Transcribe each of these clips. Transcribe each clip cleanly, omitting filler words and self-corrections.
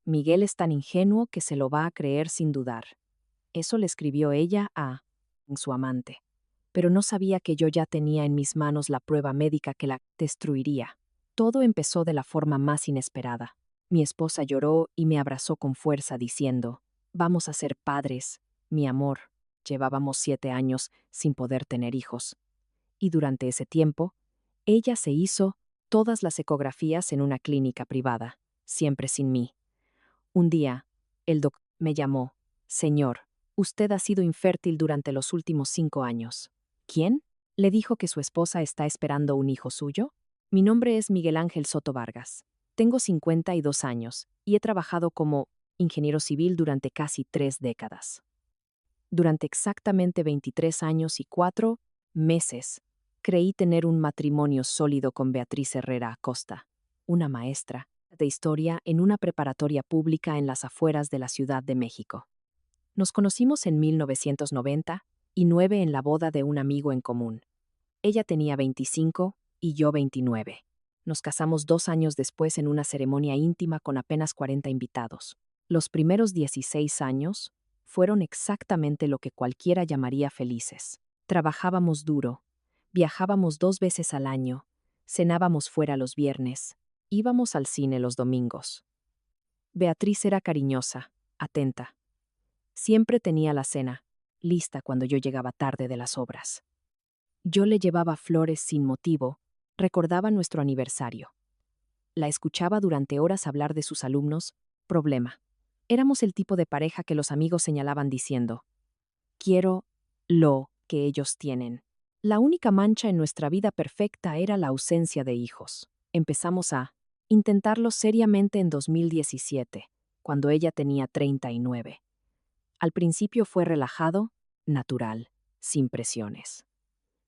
Miguel es tan ingenuo que se lo va a creer sin dudar. Eso le escribió ella a su amante. Pero no sabía que yo ya tenía en mis manos la prueba médica que la destruiría. Todo empezó de la forma más inesperada. Mi esposa lloró y me abrazó con fuerza diciendo, vamos a ser padres, mi amor. Llevábamos 7 años sin poder tener hijos. Y durante ese tiempo, ella se hizo todas las ecografías en una clínica privada, siempre sin mí. Un día, el doctor me llamó, señor, usted ha sido infértil durante los últimos 5 años. ¿Quién? ¿Le dijo que su esposa está esperando un hijo suyo? Mi nombre es Miguel Ángel Soto Vargas. Tengo 52 años y he trabajado como ingeniero civil durante casi 3 décadas. Durante exactamente 23 años y 4 meses, creí tener un matrimonio sólido con Beatriz Herrera Acosta, una maestra de historia en una preparatoria pública en las afueras de la Ciudad de México. Nos conocimos en 1990 y 9 en la boda de un amigo en común. Ella tenía 25 y yo 29. Nos casamos 2 años después en una ceremonia íntima con apenas 40 invitados. Los primeros 16 años fueron exactamente lo que cualquiera llamaría felices. Trabajábamos duro, viajábamos 2 veces al año, cenábamos fuera los viernes, íbamos al cine los domingos. Beatriz era cariñosa, atenta. Siempre tenía la cena lista cuando yo llegaba tarde de las obras. Yo le llevaba flores sin motivo, recordaba nuestro aniversario. La escuchaba durante horas hablar de sus alumnos, problema. Éramos el tipo de pareja que los amigos señalaban diciendo, quiero lo que ellos tienen. La única mancha en nuestra vida perfecta era la ausencia de hijos. Empezamos a intentarlo seriamente en 2017, cuando ella tenía 39. Al principio fue relajado, natural, sin presiones.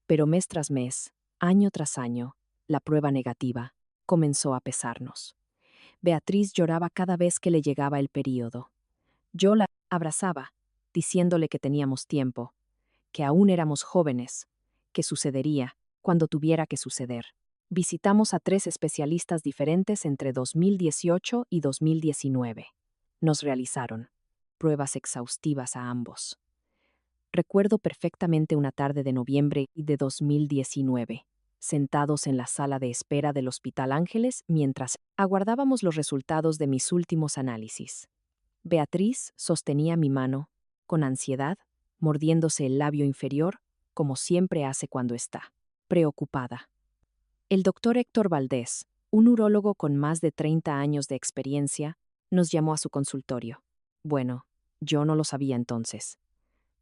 Pero mes tras mes, año tras año, la prueba negativa comenzó a pesarnos. Beatriz lloraba cada vez que le llegaba el período. Yo la abrazaba, diciéndole que teníamos tiempo, que aún éramos jóvenes, que sucedería cuando tuviera que suceder. Visitamos a 3 especialistas diferentes entre 2018 y 2019. Nos realizaron pruebas exhaustivas a ambos. Recuerdo perfectamente una tarde de noviembre de 2019, sentados en la sala de espera del Hospital Ángeles mientras aguardábamos los resultados de mis últimos análisis. Beatriz sostenía mi mano, con ansiedad, mordiéndose el labio inferior, como siempre hace cuando está preocupada. El doctor Héctor Valdés, un urólogo con más de 30 años de experiencia, nos llamó a su consultorio. Bueno, yo no lo sabía entonces.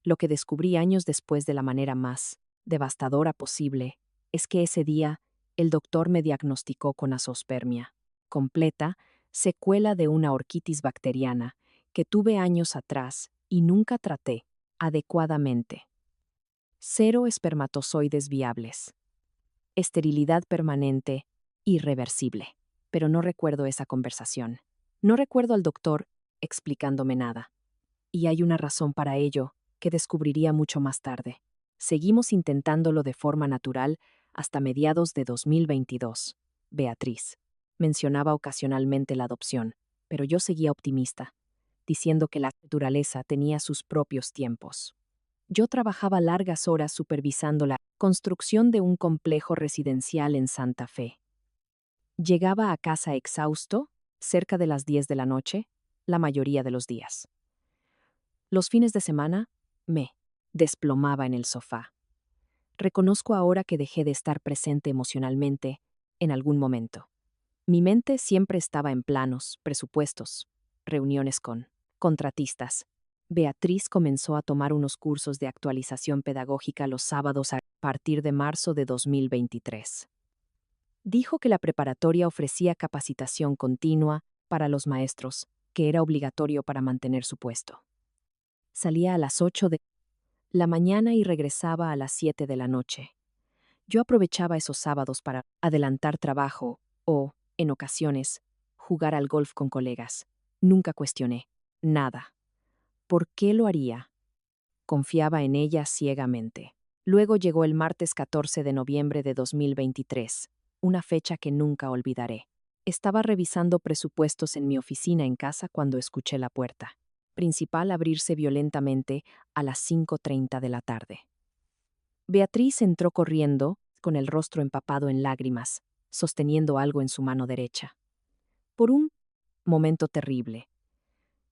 Lo que descubrí años después de la manera más devastadora posible es que ese día el doctor me diagnosticó con azospermia completa, secuela de una orquitis bacteriana que tuve años atrás y nunca traté adecuadamente. 0 espermatozoides viables. Esterilidad permanente, irreversible. Pero no recuerdo esa conversación. No recuerdo al doctor explicándome nada. Y hay una razón para ello que descubriría mucho más tarde. Seguimos intentándolo de forma natural hasta mediados de 2022. Beatriz mencionaba ocasionalmente la adopción, pero yo seguía optimista, diciendo que la naturaleza tenía sus propios tiempos. Yo trabajaba largas horas supervisando la construcción de un complejo residencial en Santa Fe. Llegaba a casa exhausto, cerca de las 10 de la noche, la mayoría de los días. Los fines de semana, me desplomaba en el sofá. Reconozco ahora que dejé de estar presente emocionalmente en algún momento. Mi mente siempre estaba en planos, presupuestos, reuniones con contratistas. Beatriz comenzó a tomar unos cursos de actualización pedagógica los sábados a partir de marzo de 2023. Dijo que la preparatoria ofrecía capacitación continua para los maestros, que era obligatorio para mantener su puesto. Salía a las 8 de la mañana y regresaba a las 7 de la noche. Yo aprovechaba esos sábados para adelantar trabajo o, en ocasiones, jugar al golf con colegas. Nunca cuestioné nada. ¿Por qué lo haría? Confiaba en ella ciegamente. Luego llegó el martes 14 de noviembre de 2023, una fecha que nunca olvidaré. Estaba revisando presupuestos en mi oficina en casa cuando escuché la puerta principal abrirse violentamente a las 5:30 de la tarde. Beatriz entró corriendo, con el rostro empapado en lágrimas, sosteniendo algo en su mano derecha. Por un momento terrible,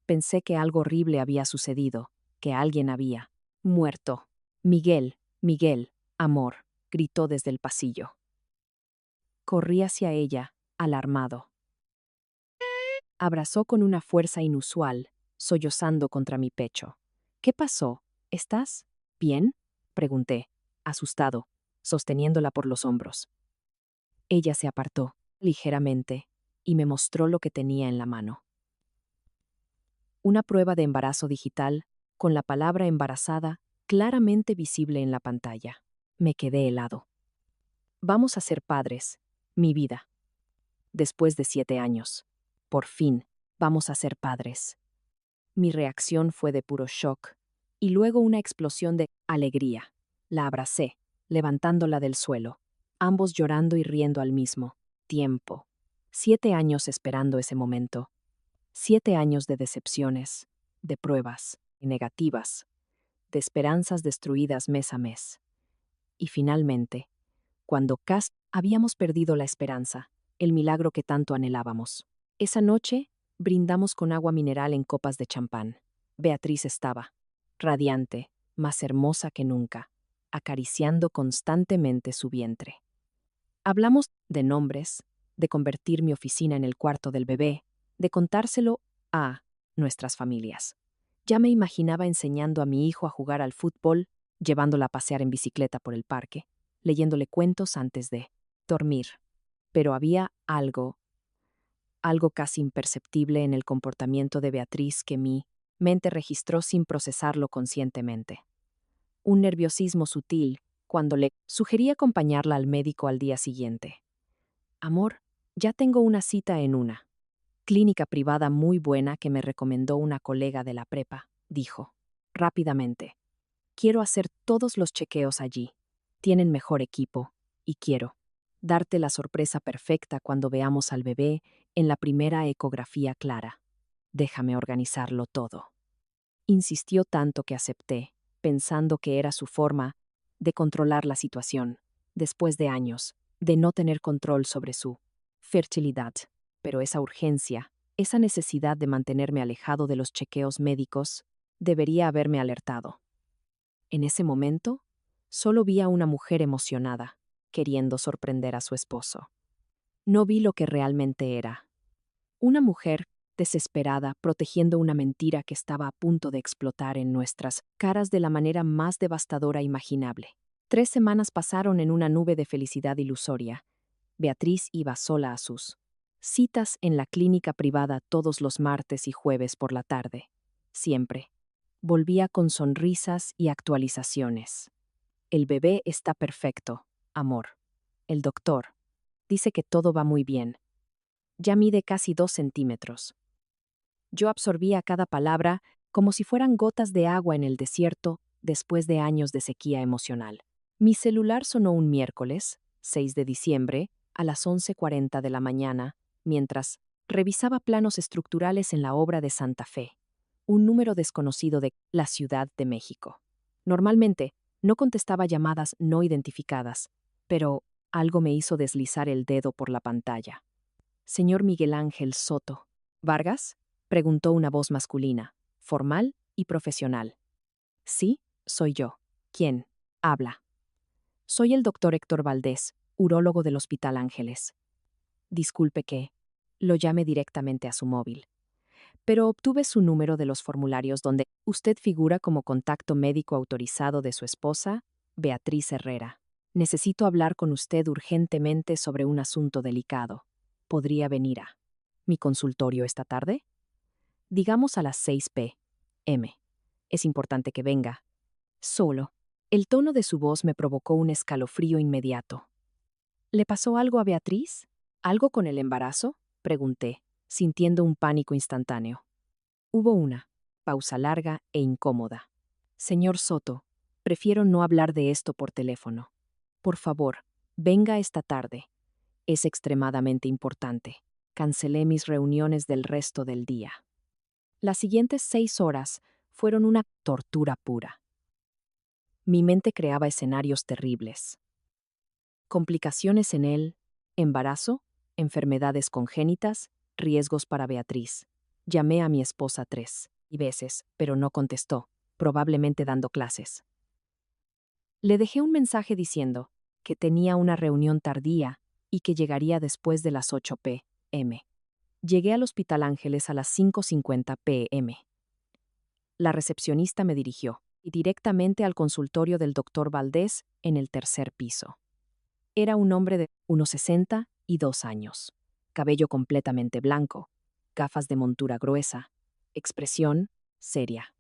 pensé que algo horrible había sucedido, que alguien había muerto. Miguel, Miguel, amor, gritó desde el pasillo. Corrí hacia ella, alarmado. Abrazó con una fuerza inusual, sollozando contra mi pecho. ¿Qué pasó? ¿Estás bien? Pregunté, asustado, sosteniéndola por los hombros. Ella se apartó, ligeramente, y me mostró lo que tenía en la mano. Una prueba de embarazo digital, con la palabra embarazada claramente visible en la pantalla. Me quedé helado. Vamos a ser padres, mi vida. Después de 7 años. Por fin, vamos a ser padres. Mi reacción fue de puro shock, y luego una explosión de alegría. La abracé, levantándola del suelo, ambos llorando y riendo al mismo tiempo. 7 años esperando ese momento. 7 años de decepciones, de pruebas negativas, de esperanzas destruidas mes a mes. Y finalmente, cuando casi habíamos perdido la esperanza, el milagro que tanto anhelábamos. Esa noche, brindamos con agua mineral en copas de champán. Beatriz estaba, radiante, más hermosa que nunca, acariciando constantemente su vientre. Hablamos de nombres, de convertir mi oficina en el cuarto del bebé, de contárselo a nuestras familias. Ya me imaginaba enseñando a mi hijo a jugar al fútbol, llevándola a pasear en bicicleta por el parque, leyéndole cuentos antes de dormir. Pero había algo casi imperceptible en el comportamiento de Beatriz que mi mente registró sin procesarlo conscientemente. Un nerviosismo sutil cuando le sugerí acompañarla al médico al día siguiente. Amor, ya tengo una cita en una clínica privada muy buena que me recomendó una colega de la prepa, dijo. Rápidamente. Quiero hacer todos los chequeos allí. Tienen mejor equipo, y quiero darte la sorpresa perfecta cuando veamos al bebé en la primera ecografía clara. Déjame organizarlo todo. Insistió tanto que acepté, pensando que era su forma de controlar la situación, después de años, de no tener control sobre su fertilidad. Pero esa urgencia, esa necesidad de mantenerme alejado de los chequeos médicos, debería haberme alertado. En ese momento, solo vi a una mujer emocionada, queriendo sorprender a su esposo. No vi lo que realmente era. Una mujer desesperada, protegiendo una mentira que estaba a punto de explotar en nuestras caras de la manera más devastadora imaginable. 3 semanas pasaron en una nube de felicidad ilusoria. Beatriz iba sola a sus citas en la clínica privada todos los martes y jueves por la tarde. Siempre. Volvía con sonrisas y actualizaciones. El bebé está perfecto, amor. El doctor dice que todo va muy bien. Ya mide casi 2 centímetros. Yo absorbía cada palabra como si fueran gotas de agua en el desierto después de años de sequía emocional. Mi celular sonó un miércoles, 6 de diciembre, a las 11:40 de la mañana, mientras revisaba planos estructurales en la obra de Santa Fe, un número desconocido de la Ciudad de México. Normalmente, no contestaba llamadas no identificadas, pero algo me hizo deslizar el dedo por la pantalla. Señor Miguel Ángel Soto. ¿Vargas? Preguntó una voz masculina, formal y profesional. Sí, soy yo. ¿Quién? Habla. Soy el doctor Héctor Valdés, urólogo del Hospital Ángeles. Disculpe que lo llame directamente a su móvil, pero obtuve su número de los formularios donde usted figura como contacto médico autorizado de su esposa, Beatriz Herrera. Necesito hablar con usted urgentemente sobre un asunto delicado. ¿Podría venir a mi consultorio esta tarde? Digamos a las 6 p.m. Es importante que venga. Solo. El tono de su voz me provocó un escalofrío inmediato. ¿Le pasó algo a Beatriz? ¿Algo con el embarazo? Pregunté, sintiendo un pánico instantáneo. Hubo una pausa larga e incómoda. Señor Soto, prefiero no hablar de esto por teléfono. Por favor, venga esta tarde. Es extremadamente importante. Cancelé mis reuniones del resto del día. Las siguientes 6 horas fueron una tortura pura. Mi mente creaba escenarios terribles. Complicaciones en él, embarazo, enfermedades congénitas, riesgos para Beatriz. Llamé a mi esposa 3 veces, pero no contestó, probablemente dando clases. Le dejé un mensaje diciendo que tenía una reunión tardía y que llegaría después de las 8 p.m. Llegué al Hospital Ángeles a las 5:50 p.m. La recepcionista me dirigió directamente al consultorio del doctor Valdés en el tercer piso. Era un hombre de unos 62 años, cabello completamente blanco, gafas de montura gruesa, expresión seria.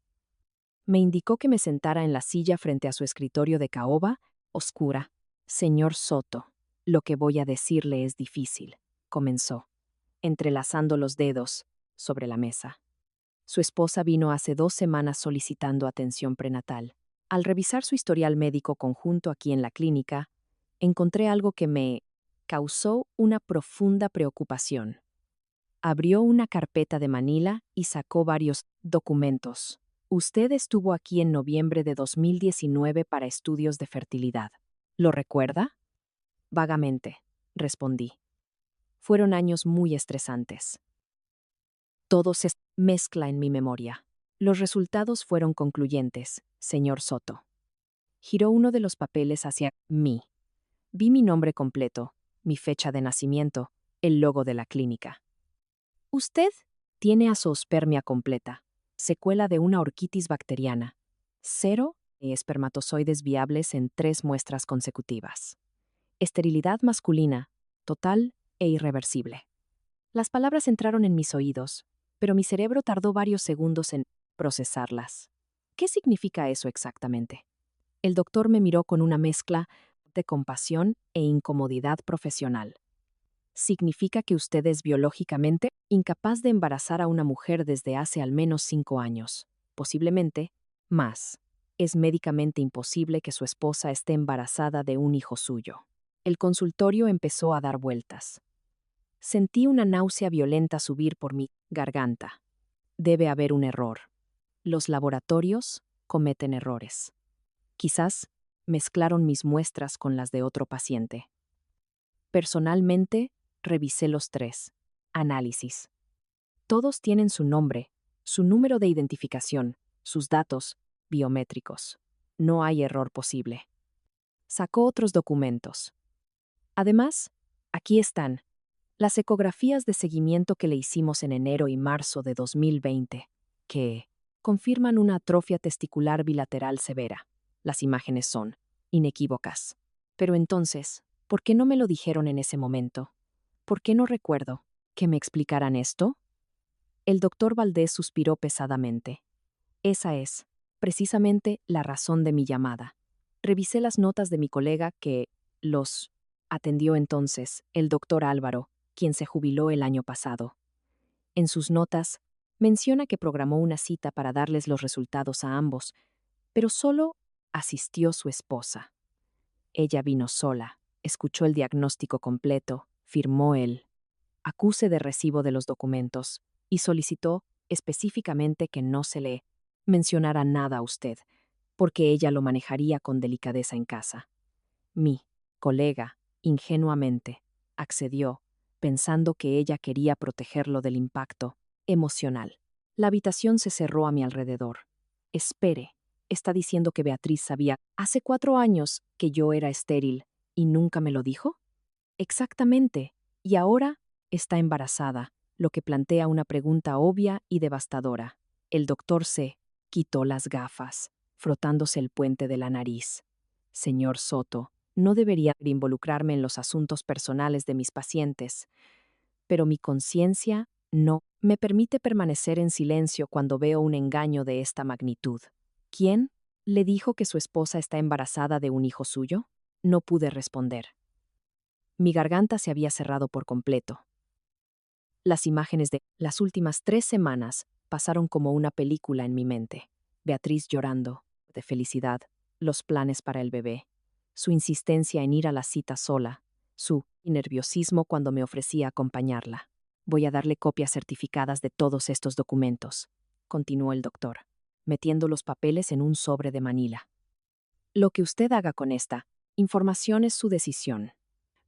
Me indicó que me sentara en la silla frente a su escritorio de caoba, oscura. Señor Soto, lo que voy a decirle es difícil, comenzó, entrelazando los dedos sobre la mesa. Su esposa vino hace 2 semanas solicitando atención prenatal. Al revisar su historial médico conjunto aquí en la clínica, encontré algo que me causó una profunda preocupación. Abrió una carpeta de Manila y sacó varios documentos. Usted estuvo aquí en noviembre de 2019 para estudios de fertilidad. ¿Lo recuerda? Vagamente, respondí. Fueron años muy estresantes. Todo se mezcla en mi memoria. Los resultados fueron concluyentes, señor Soto. Giró uno de los papeles hacia mí. Vi mi nombre completo, mi fecha de nacimiento, el logo de la clínica. Usted tiene azoospermia completa, secuela de una orquitis bacteriana, 0 espermatozoides viables en 3 muestras consecutivas. Esterilidad masculina, total e irreversible. Las palabras entraron en mis oídos, pero mi cerebro tardó varios segundos en procesarlas. ¿Qué significa eso exactamente? El doctor me miró con una mezcla de compasión e incomodidad profesional. Significa que usted es biológicamente incapaz de embarazar a una mujer desde hace al menos 5 años, posiblemente más. Es médicamente imposible que su esposa esté embarazada de un hijo suyo. El consultorio empezó a dar vueltas. Sentí una náusea violenta subir por mi garganta. Debe haber un error. Los laboratorios cometen errores. Quizás mezclaron mis muestras con las de otro paciente. Personalmente, revisé los 3 análisis. Todos tienen su nombre, su número de identificación, sus datos biométricos. No hay error posible. Sacó otros documentos. Además, aquí están las ecografías de seguimiento que le hicimos en enero y marzo de 2020, que confirman una atrofia testicular bilateral severa. Las imágenes son inequívocas. Pero entonces, ¿por qué no me lo dijeron en ese momento? ¿Por qué no recuerdo que me explicaran esto? El doctor Valdés suspiró pesadamente. Esa es, precisamente, la razón de mi llamada. Revisé las notas de mi colega que los atendió entonces, el doctor Álvaro, quien se jubiló el año pasado. En sus notas, menciona que programó una cita para darles los resultados a ambos, pero solo asistió su esposa. Ella vino sola, escuchó el diagnóstico completo, firmó el acuse de recibo de los documentos y solicitó específicamente que no se le mencionara nada a usted, porque ella lo manejaría con delicadeza en casa. Mi colega, ingenuamente, accedió, pensando que ella quería protegerlo del impacto emocional. La habitación se cerró a mi alrededor. Espere, está diciendo que Beatriz sabía hace 4 años que yo era estéril y nunca me lo dijo. Exactamente, y ahora está embarazada, lo que plantea una pregunta obvia y devastadora. El doctor se quitó las gafas, frotándose el puente de la nariz. Señor Soto, no debería involucrarme en los asuntos personales de mis pacientes, pero mi conciencia no me permite permanecer en silencio cuando veo un engaño de esta magnitud. ¿Quién le dijo que su esposa está embarazada de un hijo suyo? No pude responder. Mi garganta se había cerrado por completo. Las imágenes de las últimas 3 semanas pasaron como una película en mi mente. Beatriz llorando, de felicidad, los planes para el bebé, su insistencia en ir a la cita sola, su nerviosismo cuando me ofrecía acompañarla. Voy a darle copias certificadas de todos estos documentos, continuó el doctor, metiendo los papeles en un sobre de Manila. Lo que usted haga con esta información es su decisión,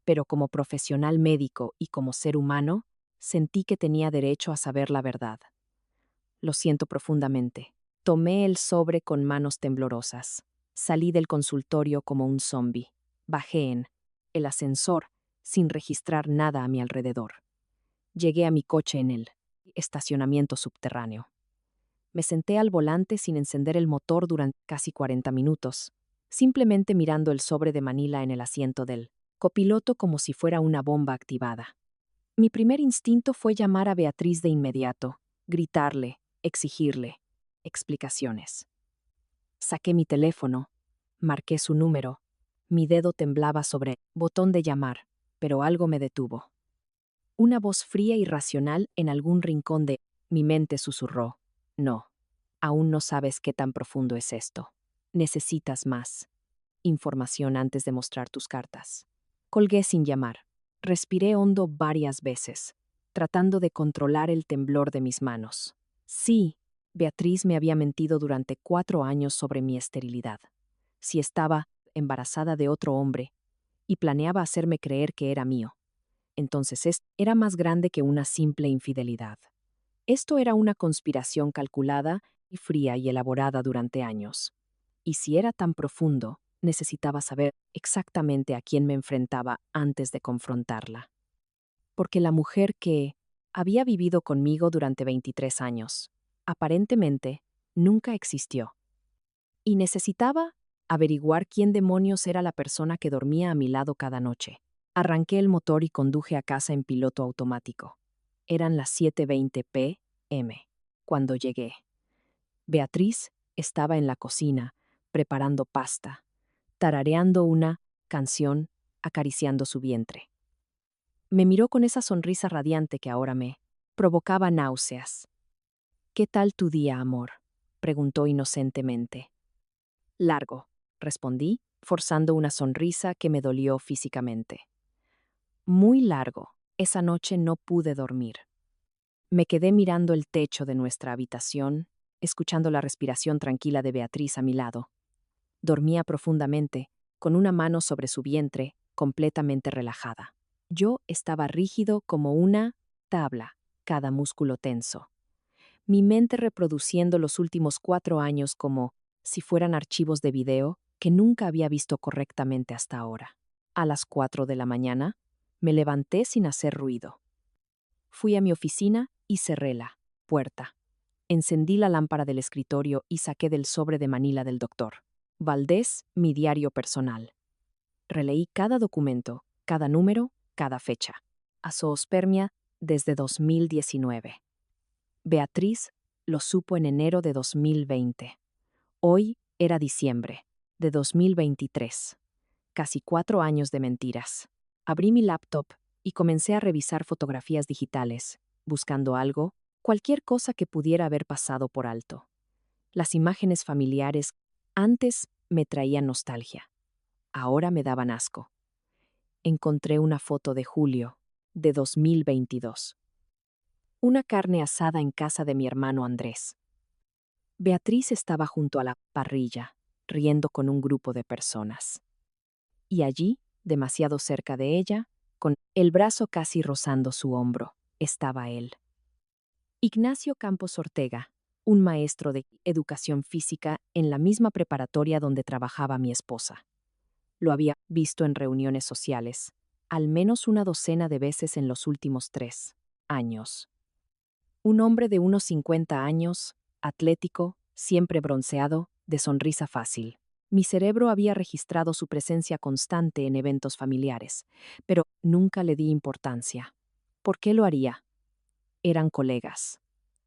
pero como profesional médico y como ser humano, sentí que tenía derecho a saber la verdad. Lo siento profundamente. Tomé el sobre con manos temblorosas. Salí del consultorio como un zombi. Bajé en el ascensor sin registrar nada a mi alrededor. Llegué a mi coche en el estacionamiento subterráneo. Me senté al volante sin encender el motor durante casi 40 minutos, simplemente mirando el sobre de Manila en el asiento del copiloto como si fuera una bomba activada. Mi primer instinto fue llamar a Beatriz de inmediato, gritarle, exigirle explicaciones. Saqué mi teléfono, marqué su número. Mi dedo temblaba sobre el botón de llamar, pero algo me detuvo. Una voz fría y racional en algún rincón de mi mente susurró: no, aún no sabes qué tan profundo es esto. Necesitas más información antes de mostrar tus cartas. Colgué sin llamar. Respiré hondo varias veces, tratando de controlar el temblor de mis manos. Sí, Beatriz me había mentido durante 4 años sobre mi esterilidad. Si estaba embarazada de otro hombre y planeaba hacerme creer que era mío, entonces era más grande que una simple infidelidad. Esto era una conspiración calculada y fría y elaborada durante años. Y si era tan profundo, necesitaba saber exactamente a quién me enfrentaba antes de confrontarla. Porque la mujer que había vivido conmigo durante 23 años, aparentemente, nunca existió. Y necesitaba averiguar quién demonios era la persona que dormía a mi lado cada noche. Arranqué el motor y conduje a casa en piloto automático. Eran las 7:20 p.m. cuando llegué. Beatriz estaba en la cocina, preparando pasta, tarareando una canción, acariciando su vientre. Me miró con esa sonrisa radiante que ahora me provocaba náuseas. ¿Qué tal tu día, amor?, preguntó inocentemente. Largo, respondí, forzando una sonrisa que me dolió físicamente. Muy largo. Esa noche no pude dormir. Me quedé mirando el techo de nuestra habitación, escuchando la respiración tranquila de Beatriz a mi lado. Dormía profundamente, con una mano sobre su vientre, completamente relajada. Yo estaba rígido como una tabla, cada músculo tenso. Mi mente reproduciendo los últimos 4 años como si fueran archivos de video que nunca había visto correctamente hasta ahora. A las 4 de la mañana, me levanté sin hacer ruido. Fui a mi oficina y cerré la puerta. Encendí la lámpara del escritorio y saqué del sobre de Manila del doctor Valdés mi diario personal. Releí cada documento, cada número, cada fecha. A zoospermia desde 2019. Beatriz lo supo en enero de 2020. Hoy era diciembre de 2023. Casi 4 años de mentiras. Abrí mi laptop y comencé a revisar fotografías digitales, buscando algo, cualquier cosa que pudiera haber pasado por alto. Las imágenes familiares antes me traían nostalgia, ahora me daban asco. Encontré una foto de julio, de 2022. Una carne asada en casa de mi hermano Andrés. Beatriz estaba junto a la parrilla, riendo con un grupo de personas. Y allí, demasiado cerca de ella, con el brazo casi rozando su hombro, estaba él. Ignacio Campos Ortega, un maestro de educación física en la misma preparatoria donde trabajaba mi esposa. Lo había visto en reuniones sociales, al menos una docena de veces en los últimos 3 años. Un hombre de unos 50 años, atlético, siempre bronceado, de sonrisa fácil. Mi cerebro había registrado su presencia constante en eventos familiares, pero nunca le di importancia. ¿Por qué lo haría? Eran colegas.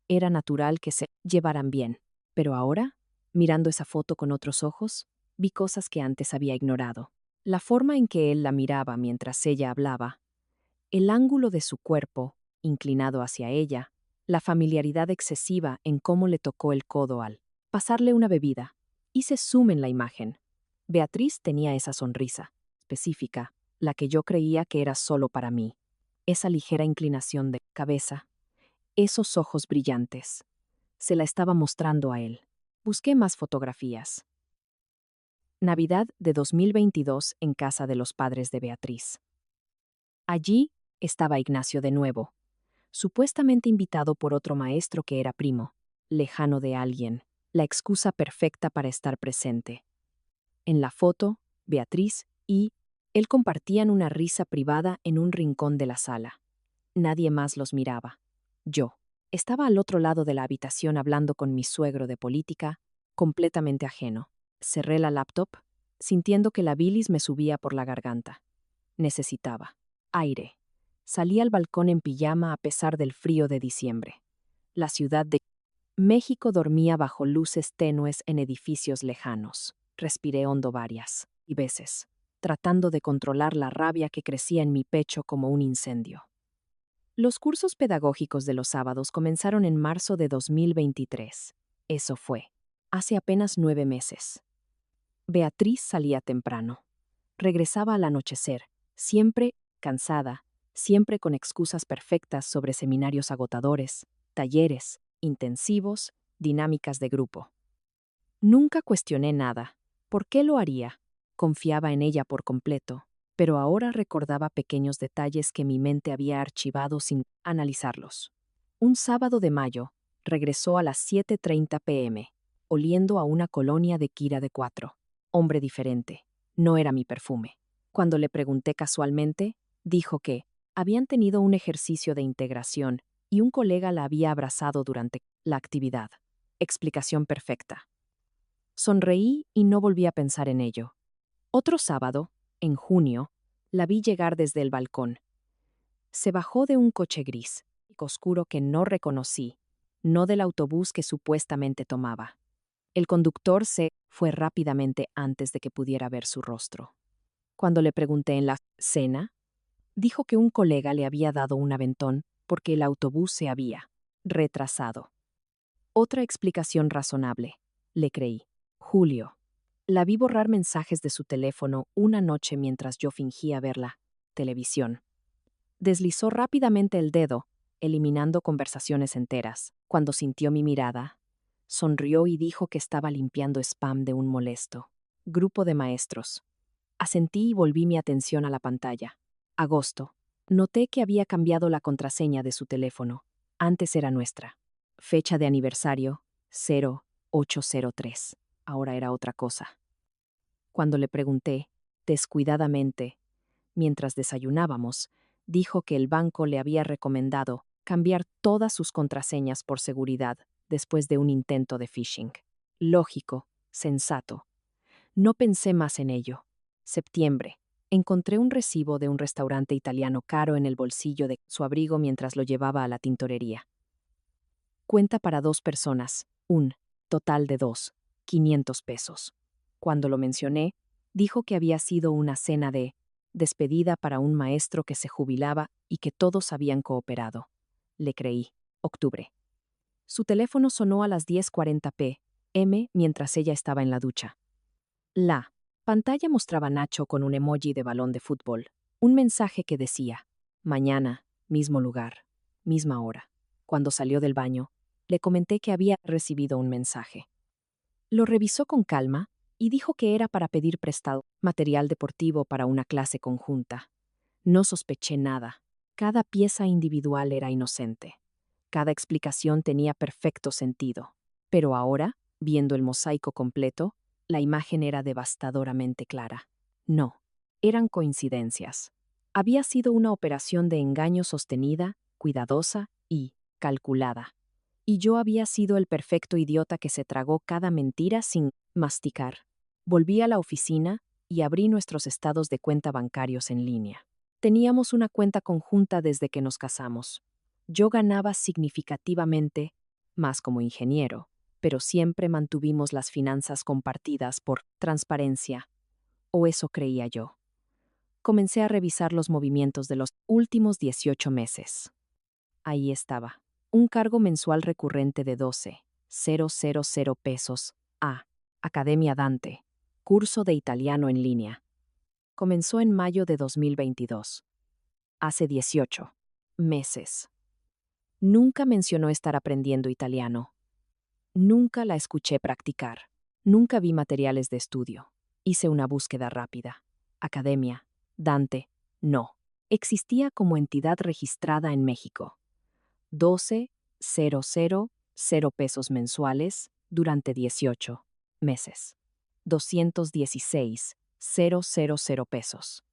Era natural que se llevaran bien. Pero ahora, mirando esa foto con otros ojos, vi cosas que antes había ignorado. La forma en que él la miraba mientras ella hablaba, el ángulo de su cuerpo, inclinado hacia ella, la familiaridad excesiva en cómo le tocó el codo al pasarle una bebida. Hice zoom en la imagen. Beatriz tenía esa sonrisa, específica, la que yo creía que era solo para mí. esa ligera inclinación de cabeza, esos ojos brillantes. Se la estaba mostrando a él. Busqué más fotografías. Navidad de 2022 en casa de los padres de Beatriz. Allí estaba Ignacio de nuevo, supuestamente invitado por otro maestro que era primo, lejano de alguien, la excusa perfecta para estar presente. En la foto, Beatriz y él compartían una risa privada en un rincón de la sala. Nadie más los miraba. Yo estaba al otro lado de la habitación hablando con mi suegro de política, completamente ajeno. Cerré la laptop, sintiendo que la bilis me subía por la garganta. Necesitaba aire. Salí al balcón en pijama a pesar del frío de diciembre. La ciudad de México dormía bajo luces tenues en edificios lejanos. Respiré hondo varias y veces, tratando de controlar la rabia que crecía en mi pecho como un incendio. Los cursos pedagógicos de los sábados comenzaron en marzo de 2023. Eso fue, hace apenas 9 meses. Beatriz salía temprano. Regresaba al anochecer, siempre cansada, siempre con excusas perfectas sobre seminarios agotadores, talleres, intensivos, dinámicas de grupo. Nunca cuestioné nada. ¿Por qué lo haría? Confiaba en ella por completo, pero ahora recordaba pequeños detalles que mi mente había archivado sin analizarlos. Un sábado de mayo, regresó a las 7:30 p.m., oliendo a una colonia de Kira de 4. Hombre diferente. No era mi perfume. Cuando le pregunté casualmente, dijo que habían tenido un ejercicio de integración y un colega la había abrazado durante la actividad. Explicación perfecta. Sonreí y no volví a pensar en ello. Otro sábado, en junio, la vi llegar desde el balcón. Se bajó de un coche gris, oscuro que no reconocí, no del autobús que supuestamente tomaba. El conductor se fue rápidamente antes de que pudiera ver su rostro. Cuando le pregunté en la cena, dijo que un colega le había dado un aventón porque el autobús se había retrasado. Otra explicación razonable. Le creí. Julio. La vi borrar mensajes de su teléfono una noche mientras yo fingía ver la televisión. Deslizó rápidamente el dedo, eliminando conversaciones enteras. Cuando sintió mi mirada, sonrió y dijo que estaba limpiando spam de un molesto grupo de maestros. Asentí y volví mi atención a la pantalla. Agosto. Noté que había cambiado la contraseña de su teléfono. Antes era nuestra. Fecha de aniversario, 0803. Ahora era otra cosa. Cuando le pregunté, descuidadamente, mientras desayunábamos, dijo que el banco le había recomendado cambiar todas sus contraseñas por seguridad después de un intento de phishing. Lógico, sensato. No pensé más en ello. Septiembre. Encontré un recibo de un restaurante italiano caro en el bolsillo de su abrigo mientras lo llevaba a la tintorería. Cuenta para 2 personas, un total de 500 pesos. Cuando lo mencioné, dijo que había sido una cena de despedida para un maestro que se jubilaba y que todos habían cooperado. Le creí. Octubre. Su teléfono sonó a las 10:40 p.m. mientras ella estaba en la ducha. La pantalla mostraba a Nacho con un emoji de balón de fútbol, un mensaje que decía, mañana, mismo lugar, misma hora. Cuando salió del baño, le comenté que había recibido un mensaje. Lo revisó con calma y dijo que era para pedir prestado material deportivo para una clase conjunta. No sospeché nada. Cada pieza individual era inocente. Cada explicación tenía perfecto sentido. Pero ahora, viendo el mosaico completo, la imagen era devastadoramente clara. No, eran coincidencias. Había sido una operación de engaño sostenida, cuidadosa y calculada. Y yo había sido el perfecto idiota que se tragó cada mentira sin masticar. Volví a la oficina y abrí nuestros estados de cuenta bancarios en línea. Teníamos una cuenta conjunta desde que nos casamos. Yo ganaba significativamente más como ingeniero, pero siempre mantuvimos las finanzas compartidas por transparencia, o eso creía yo. Comencé a revisar los movimientos de los últimos 18 meses. Ahí estaba, un cargo mensual recurrente de 12,000 pesos a Academia Dante, curso de italiano en línea. Comenzó en mayo de 2022. Hace 18 meses. Nunca mencionó estar aprendiendo italiano. Nunca la escuché practicar. Nunca vi materiales de estudio. Hice una búsqueda rápida. Academia. Dante. No. Existía como entidad registrada en México. 12,000 pesos mensuales durante 18 meses. 216,000 pesos.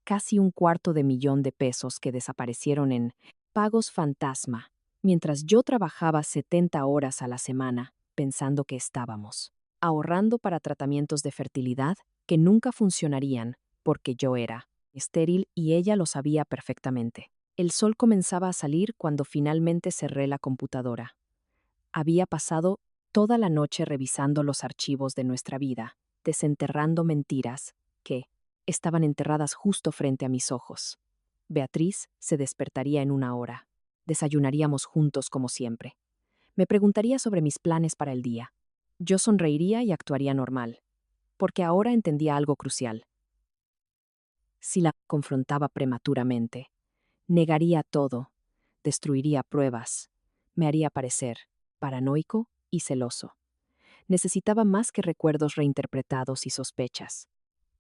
Casi $250,000 de pesos que desaparecieron en pagos fantasma, mientras yo trabajaba 70 horas a la semana, pensando que estábamos ahorrando para tratamientos de fertilidad que nunca funcionarían porque yo era estéril y ella lo sabía perfectamente. El sol comenzaba a salir cuando finalmente cerré la computadora. Había pasado toda la noche revisando los archivos de nuestra vida, desenterrando mentiras que estaban enterradas justo frente a mis ojos. Beatriz se despertaría en 1 hora. Desayunaríamos juntos como siempre. Me preguntaría sobre mis planes para el día. Yo sonreiría y actuaría normal, porque ahora entendía algo crucial. Si la confrontaba prematuramente, negaría todo, destruiría pruebas, me haría parecer paranoico y celoso. Necesitaba más que recuerdos reinterpretados y sospechas.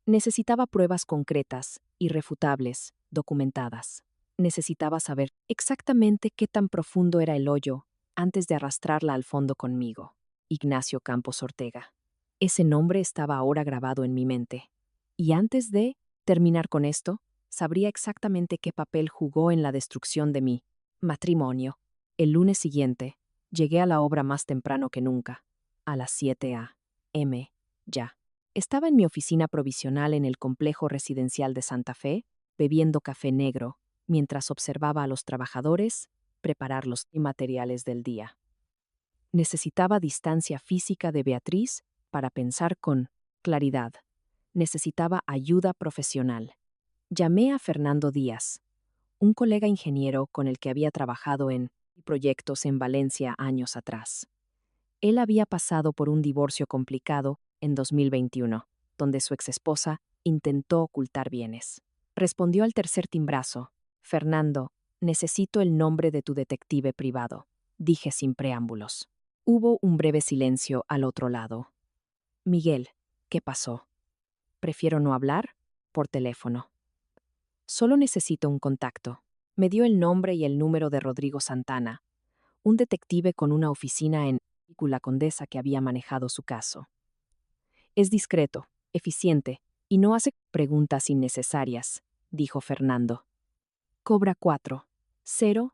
Necesitaba pruebas concretas, irrefutables, documentadas. Necesitaba saber exactamente qué tan profundo era el hoyo antes de arrastrarla al fondo conmigo. Ignacio Campos Ortega. Ese nombre estaba ahora grabado en mi mente. Y antes de terminar con esto, sabría exactamente qué papel jugó en la destrucción de mi matrimonio. El lunes siguiente, llegué a la obra más temprano que nunca, a las 7 a.m. ya. Estaba en mi oficina provisional en el complejo residencial de Santa Fe, bebiendo café negro, mientras observaba a los trabajadores preparar los materiales del día. Necesitaba distancia física de Beatriz para pensar con claridad. Necesitaba ayuda profesional. Llamé a Fernando Díaz, un colega ingeniero con el que había trabajado en proyectos en Valencia años atrás. Él había pasado por un divorcio complicado en 2021, donde su exesposa intentó ocultar bienes. Respondió al tercer timbrazo. Fernando, necesito el nombre de tu detective privado, dije sin preámbulos. Hubo un breve silencio al otro lado. Miguel, ¿qué pasó? Prefiero no hablar por teléfono. Solo necesito un contacto. Me dio el nombre y el número de Rodrigo Santana, un detective con una oficina en La Condesa que había manejado su caso. Es discreto, eficiente, y no hace preguntas innecesarias, dijo Fernando. Cobra 4,000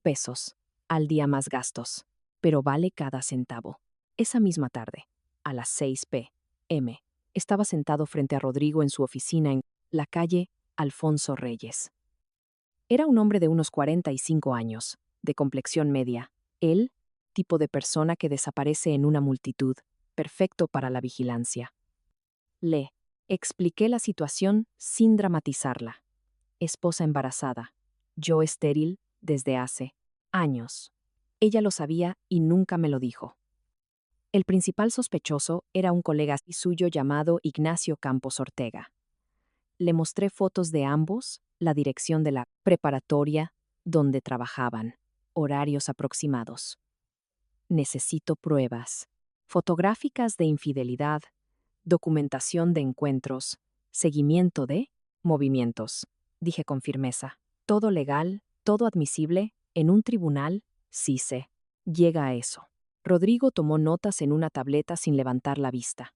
pesos al día más gastos, pero vale cada centavo. Esa misma tarde, a las 6 p.m., estaba sentado frente a Rodrigo en su oficina en la calle Alfonso Reyes. Era un hombre de unos 45 años, de complexión media. Él, tipo de persona que desaparece en una multitud, perfecto para la vigilancia. Le expliqué la situación sin dramatizarla. Esposa embarazada, yo estéril desde hace años. Ella lo sabía y nunca me lo dijo. El principal sospechoso era un colega suyo llamado Ignacio Campos Ortega. Le mostré fotos de ambos, la dirección de la preparatoria, donde trabajaban, horarios aproximados. Necesito pruebas, fotográficas de infidelidad, documentación de encuentros, seguimiento de movimientos, dije con firmeza. Todo legal, todo admisible, en un tribunal, sí se llega a eso. Rodrigo tomó notas en una tableta sin levantar la vista.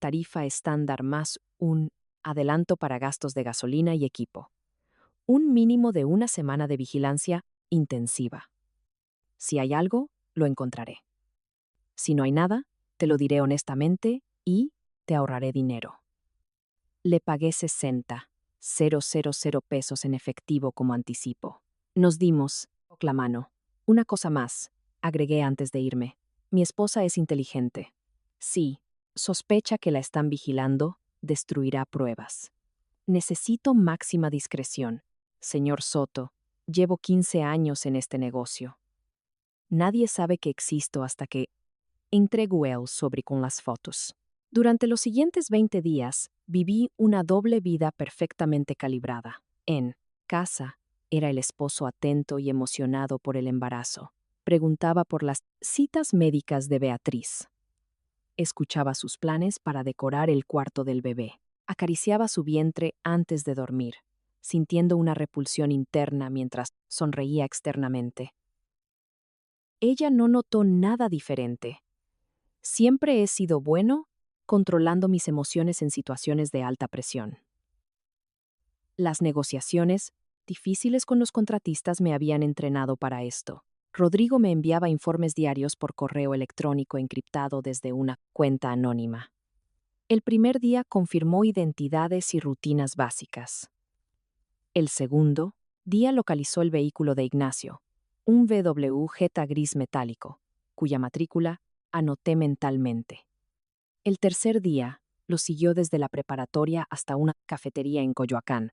Tarifa estándar más un adelanto para gastos de gasolina y equipo. Un mínimo de 1 semana de vigilancia intensiva. Si hay algo, lo encontraré. Si no hay nada, te lo diré honestamente y te ahorraré dinero. Le pagué 60,000 pesos en efectivo como anticipo. Nos dimos la mano. Una cosa más, agregué antes de irme. Mi esposa es inteligente. Sí, sospecha que la están vigilando, destruirá pruebas. Necesito máxima discreción. Señor Soto, llevo 15 años en este negocio. Nadie sabe que existo hasta que entrego el sobre con las fotos. Durante los siguientes 20 días, viví una doble vida perfectamente calibrada. En casa era el esposo atento y emocionado por el embarazo. Preguntaba por las citas médicas de Beatriz. Escuchaba sus planes para decorar el cuarto del bebé. Acariciaba su vientre antes de dormir, sintiendo una repulsión interna mientras sonreía externamente. Ella no notó nada diferente. Siempre he sido bueno controlando mis emociones en situaciones de alta presión. Las negociaciones difíciles con los contratistas me habían entrenado para esto. Rodrigo me enviaba informes diarios por correo electrónico encriptado desde una cuenta anónima. El primer día confirmó identidades y rutinas básicas. El segundo día localizó el vehículo de Ignacio, un VW Jetta gris metálico, cuya matrícula anoté mentalmente. El tercer día lo siguió desde la preparatoria hasta una cafetería en Coyoacán,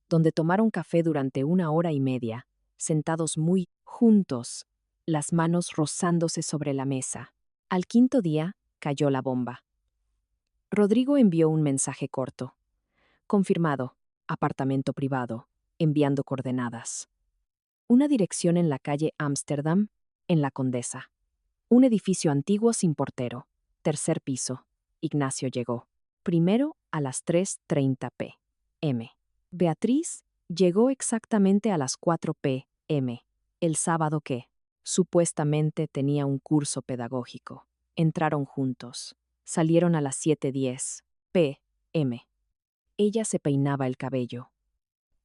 donde tomaron café durante 1 hora y media, sentados muy juntos, las manos rozándose sobre la mesa. Al quinto día cayó la bomba. Rodrigo envió un mensaje corto. Confirmado, apartamento privado, enviando coordenadas. Una dirección en la calle Ámsterdam, en La Condesa. Un edificio antiguo sin portero. Tercer piso. Ignacio llegó. Primero a las 3:30 p.m. Beatriz llegó exactamente a las 4 p.m. el sábado que, supuestamente, tenía un curso pedagógico. Entraron juntos. Salieron a las 7:10 p.m. Ella se peinaba el cabello.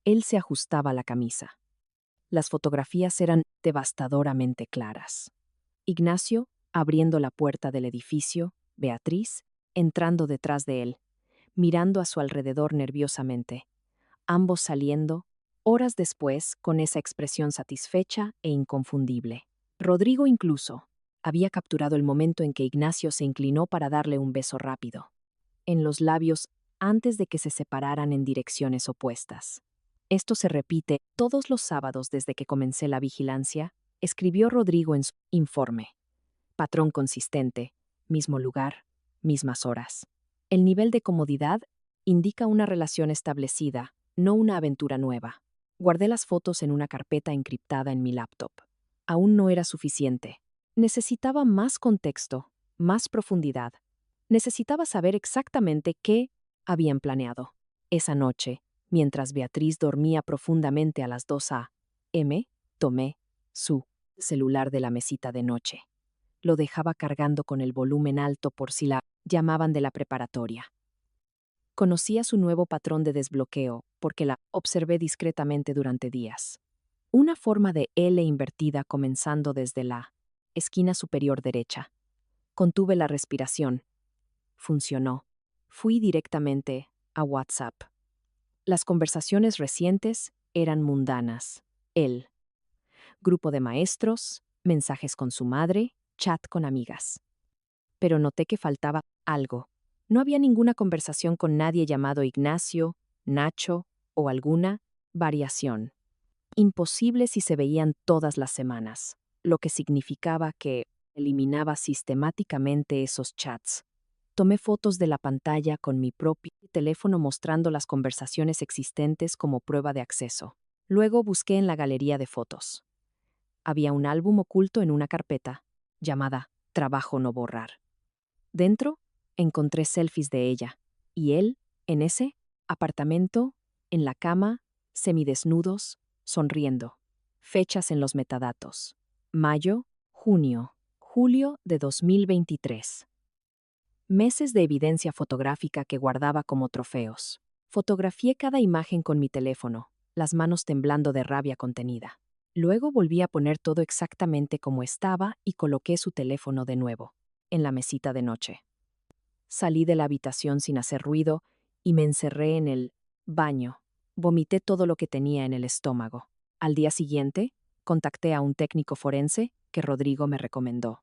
Él se ajustaba la camisa. Las fotografías eran devastadoramente claras. Ignacio abriendo la puerta del edificio, Beatriz entrando detrás de él, mirando a su alrededor nerviosamente. Ambos saliendo, horas después, con esa expresión satisfecha e inconfundible. Rodrigo incluso había capturado el momento en que Ignacio se inclinó para darle un beso rápido, en los labios antes de que se separaran en direcciones opuestas. Esto se repite todos los sábados desde que comencé la vigilancia, escribió Rodrigo en su informe. Patrón consistente, mismo lugar, mismas horas. El nivel de comodidad indica una relación establecida, no una aventura nueva. Guardé las fotos en una carpeta encriptada en mi laptop. Aún no era suficiente. Necesitaba más contexto, más profundidad. Necesitaba saber exactamente qué habían planeado. Esa noche, mientras Beatriz dormía profundamente a las 2 a.m., tomé su celular de la mesita de noche. Lo dejaba cargando con el volumen alto por si la llamaban de la preparatoria. Conocía su nuevo patrón de desbloqueo porque la observé discretamente durante días. Una forma de L invertida comenzando desde la esquina superior derecha. Contuve la respiración. Funcionó. Fui directamente a WhatsApp. Las conversaciones recientes eran mundanas. Él. Grupo de maestros, mensajes con su madre, chat con amigas. Pero noté que faltaba algo. No había ninguna conversación con nadie llamado Ignacio, Nacho o alguna variación. Imposible si se veían todas las semanas, lo que significaba que eliminaba sistemáticamente esos chats. Tomé fotos de la pantalla con mi propio teléfono mostrando las conversaciones existentes como prueba de acceso. Luego busqué en la galería de fotos. Había un álbum oculto en una carpeta, llamada Trabajo no borrar. Dentro, encontré selfies de ella, y él, en ese apartamento, en la cama, semidesnudos, sonriendo. Fechas en los metadatos. Mayo, junio, julio de 2023. Meses de evidencia fotográfica que guardaba como trofeos. Fotografié cada imagen con mi teléfono, las manos temblando de rabia contenida. Luego volví a poner todo exactamente como estaba y coloqué su teléfono de nuevo, en la mesita de noche. Salí de la habitación sin hacer ruido y me encerré en el baño. Vomité todo lo que tenía en el estómago. Al día siguiente, contacté a un técnico forense que Rodrigo me recomendó.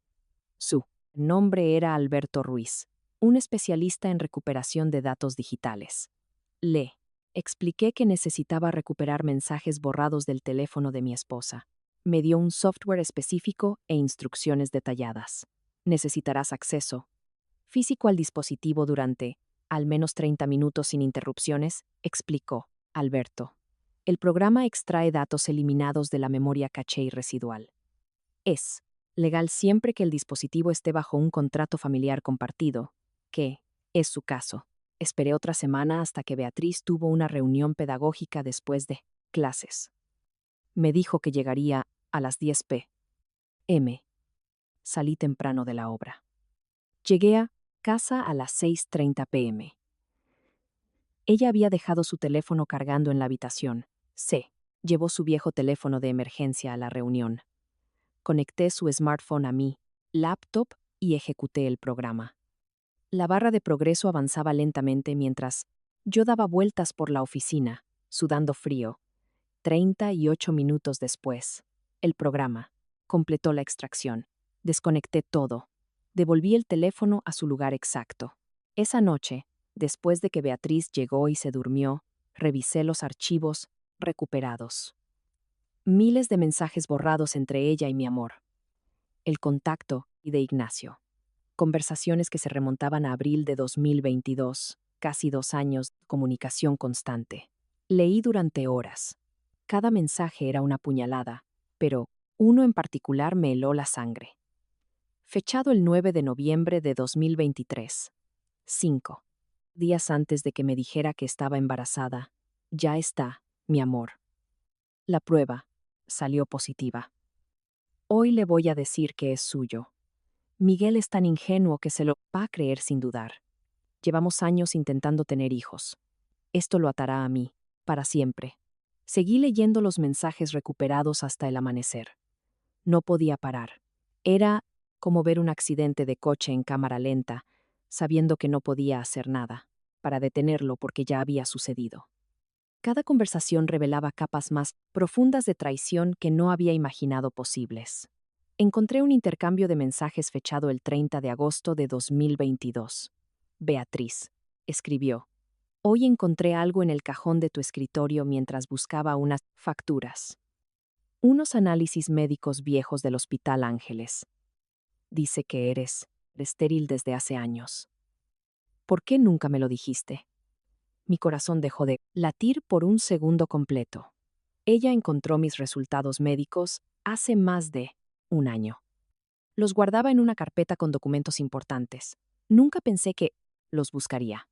Su nombre era Alberto Ruiz, un especialista en recuperación de datos digitales. Le expliqué que necesitaba recuperar mensajes borrados del teléfono de mi esposa. Me dio un software específico e instrucciones detalladas. Necesitarás acceso físico al dispositivo durante al menos 30 minutos sin interrupciones, explicó Alberto. El programa extrae datos eliminados de la memoria caché y residual. Es legal siempre que el dispositivo esté bajo un contrato familiar compartido, que es su caso. Esperé otra semana hasta que Beatriz tuvo una reunión pedagógica después de clases. Me dijo que llegaría a las 10 p.m. Salí temprano de la obra. Llegué a casa a las 6:30 p.m. Ella había dejado su teléfono cargando en la habitación. Llevó su viejo teléfono de emergencia a la reunión. Conecté su smartphone a mi laptop y ejecuté el programa. La barra de progreso avanzaba lentamente mientras yo daba vueltas por la oficina, sudando frío. 38 minutos después, el programa completó la extracción. Desconecté todo. Devolví el teléfono a su lugar exacto. Esa noche, después de que Beatriz llegó y se durmió, revisé los archivos recuperados. Miles de mensajes borrados entre ella y mi amor. El contacto y de Ignacio. Conversaciones que se remontaban a abril de 2022, casi 2 años, comunicación constante. Leí durante horas. Cada mensaje era una puñalada, pero uno en particular me heló la sangre. Fechado el 9 de noviembre de 2023. 5 días antes de que me dijera que estaba embarazada. Ya está, mi amor. La prueba salió positiva. Hoy le voy a decir que es suyo. Miguel es tan ingenuo que se lo va a creer sin dudar. Llevamos años intentando tener hijos. Esto lo atará a mí, para siempre. Seguí leyendo los mensajes recuperados hasta el amanecer. No podía parar. Era como ver un accidente de coche en cámara lenta, sabiendo que no podía hacer nada para detenerlo porque ya había sucedido. Cada conversación revelaba capas más profundas de traición que no había imaginado posibles. Encontré un intercambio de mensajes fechado el 30 de agosto de 2022. Beatriz escribió: Hoy encontré algo en el cajón de tu escritorio mientras buscaba unas facturas. Unos análisis médicos viejos del Hospital Ángeles. Dice que eres estéril desde hace años. ¿Por qué nunca me lo dijiste? Mi corazón dejó de latir por un segundo completo. Ella encontró mis resultados médicos hace más de un año. Los guardaba en una carpeta con documentos importantes. Nunca pensé que los buscaría.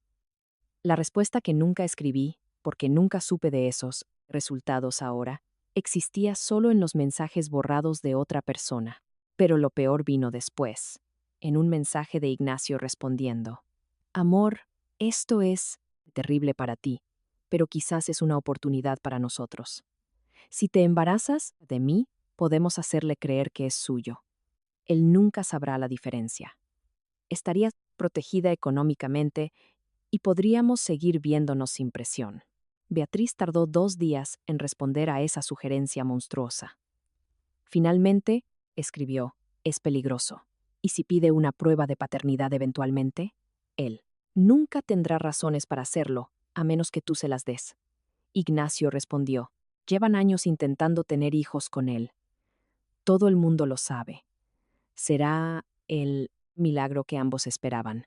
La respuesta que nunca escribí, porque nunca supe de esos resultados ahora, existía solo en los mensajes borrados de otra persona. Pero lo peor vino después, en un mensaje de Ignacio respondiendo: Amor, esto es terrible para ti, pero quizás es una oportunidad para nosotros. Si te embarazas de mí, podemos hacerle creer que es suyo. Él nunca sabrá la diferencia. Estarías protegida económicamente y podríamos seguir viéndonos sin presión. Beatriz tardó 2 días en responder a esa sugerencia monstruosa. Finalmente, escribió: es peligroso. ¿Y si pide una prueba de paternidad eventualmente? Él nunca tendrá razones para hacerlo, a menos que tú se las des. Ignacio respondió: llevan años intentando tener hijos con él. Todo el mundo lo sabe. Será el milagro que ambos esperaban.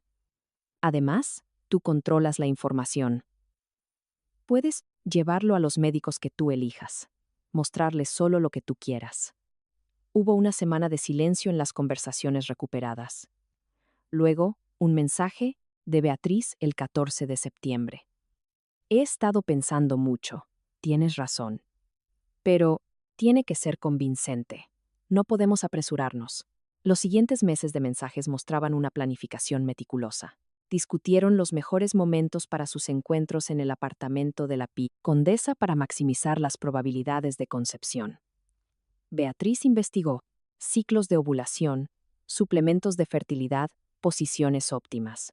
Además, tú controlas la información. Puedes llevarlo a los médicos que tú elijas, mostrarles solo lo que tú quieras. Hubo una semana de silencio en las conversaciones recuperadas. Luego, un mensaje de Beatriz el 14 de septiembre. He estado pensando mucho. Tienes razón. Pero tiene que ser convincente. No podemos apresurarnos. Los siguientes meses de mensajes mostraban una planificación meticulosa. Discutieron los mejores momentos para sus encuentros en el apartamento de la condesa para maximizar las probabilidades de concepción. Beatriz investigó ciclos de ovulación, suplementos de fertilidad, posiciones óptimas.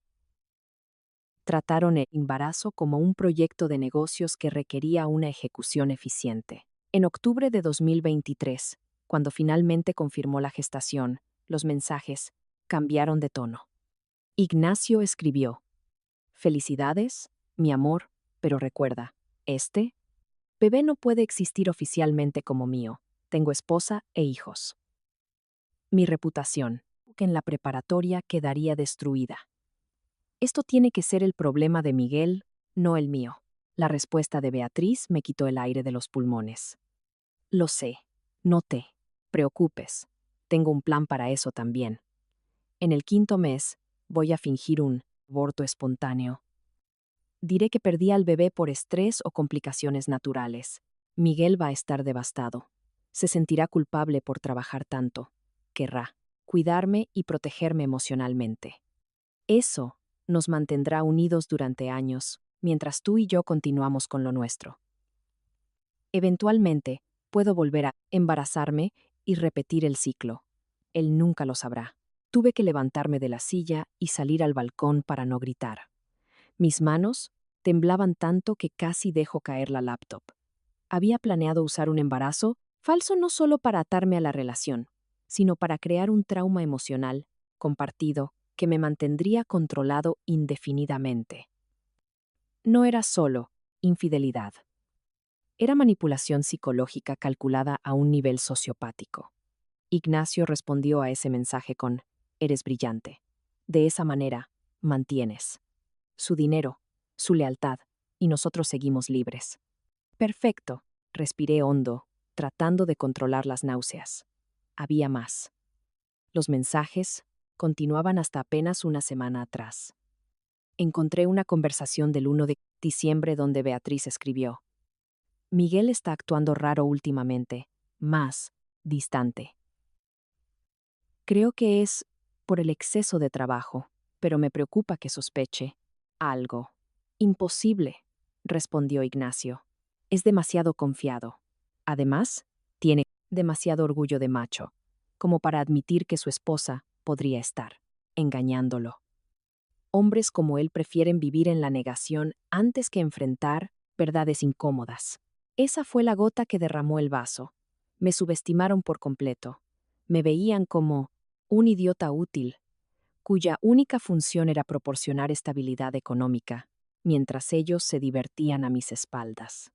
Trataron el embarazo como un proyecto de negocios que requería una ejecución eficiente. En octubre de 2023, cuando finalmente confirmó la gestación, los mensajes cambiaron de tono. Ignacio escribió: Felicidades, mi amor, pero recuerda, este bebé no puede existir oficialmente como mío. Tengo esposa e hijos. Mi reputación, que en la preparatoria quedaría destruida. Esto tiene que ser el problema de Miguel, no el mío. La respuesta de Beatriz me quitó el aire de los pulmones. Lo sé, no te preocupes. Tengo un plan para eso también. En el 5.º mes, voy a fingir un aborto espontáneo. Diré que perdí al bebé por estrés o complicaciones naturales. Miguel va a estar devastado. Se sentirá culpable por trabajar tanto. Querrá cuidarme y protegerme emocionalmente. Eso nos mantendrá unidos durante años, mientras tú y yo continuamos con lo nuestro. Eventualmente, puedo volver a embarazarme y repetir el ciclo. Él nunca lo sabrá. Tuve que levantarme de la silla y salir al balcón para no gritar. Mis manos temblaban tanto que casi dejo caer la laptop. Había planeado usar un embarazo falso no solo para atarme a la relación, sino para crear un trauma emocional compartido que me mantendría controlado indefinidamente. No era solo infidelidad. Era manipulación psicológica calculada a un nivel sociopático. Ignacio respondió a ese mensaje con: eres brillante. De esa manera, mantienes su dinero, su lealtad, y nosotros seguimos libres. Perfecto, respiré hondo, tratando de controlar las náuseas. Había más. Los mensajes continuaban hasta apenas una semana atrás. Encontré una conversación del 1 de diciembre donde Beatriz escribió: Miguel está actuando raro últimamente, más distante. Creo que es por el exceso de trabajo, pero me preocupa que sospeche algo. Imposible, respondió Ignacio. Es demasiado confiado. Además, tiene demasiado orgullo de macho, como para admitir que su esposa podría estar engañándolo. Hombres como él prefieren vivir en la negación antes que enfrentar verdades incómodas. Esa fue la gota que derramó el vaso. Me subestimaron por completo. Me veían como un idiota útil, cuya única función era proporcionar estabilidad económica, mientras ellos se divertían a mis espaldas.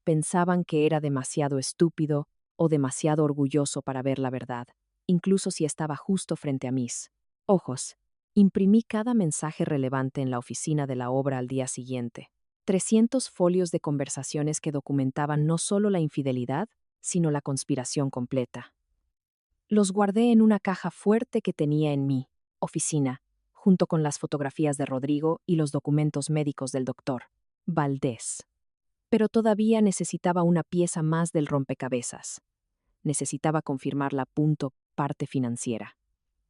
Pensaban que era demasiado estúpido o demasiado orgulloso para ver la verdad, incluso si estaba justo frente a mis ojos. Imprimí cada mensaje relevante en la oficina de la obra al día siguiente. 300 folios de conversaciones que documentaban no solo la infidelidad, sino la conspiración completa. Los guardé en una caja fuerte que tenía en mi oficina, junto con las fotografías de Rodrigo y los documentos médicos del doctor Valdés. Pero todavía necesitaba una pieza más del rompecabezas. Necesitaba confirmar la parte financiera.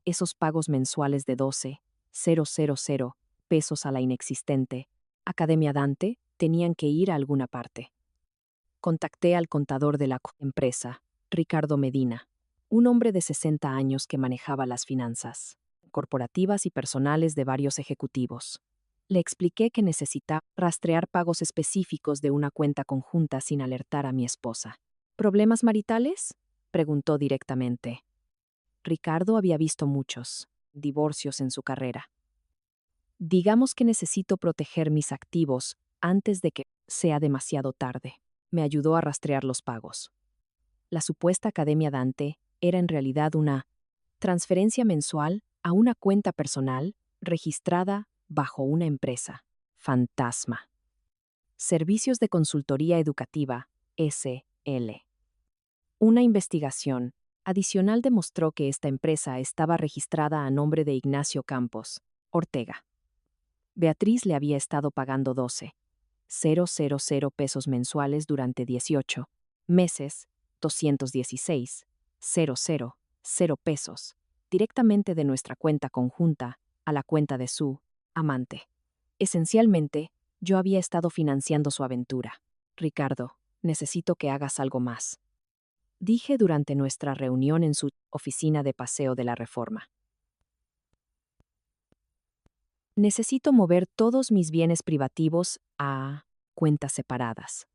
Esos pagos mensuales de 12,000 pesos a la inexistente Academia Dante tenían que ir a alguna parte. Contacté al contador de la empresa, Ricardo Medina, un hombre de 60 años que manejaba las finanzas corporativas y personales de varios ejecutivos. Le expliqué que necesitaba rastrear pagos específicos de una cuenta conjunta sin alertar a mi esposa. ¿Problemas maritales?, preguntó directamente. Ricardo había visto muchos divorcios en su carrera. Digamos que necesito proteger mis activos antes de que sea demasiado tarde. Me ayudó a rastrear los pagos. La supuesta Academia Dante era en realidad una transferencia mensual a una cuenta personal registrada bajo una empresa fantasma. Servicios de Consultoría Educativa, S.L. Una investigación adicional demostró que esta empresa estaba registrada a nombre de Ignacio Campos Ortega. Beatriz le había estado pagando 12,000 pesos mensuales durante 18 meses, 216,000 pesos, directamente de nuestra cuenta conjunta a la cuenta de su amante. Esencialmente, yo había estado financiando su aventura. Ricardo, necesito que hagas algo más, dije durante nuestra reunión en su oficina de Paseo de la Reforma. Necesito mover todos mis bienes privativos a cuentas separadas.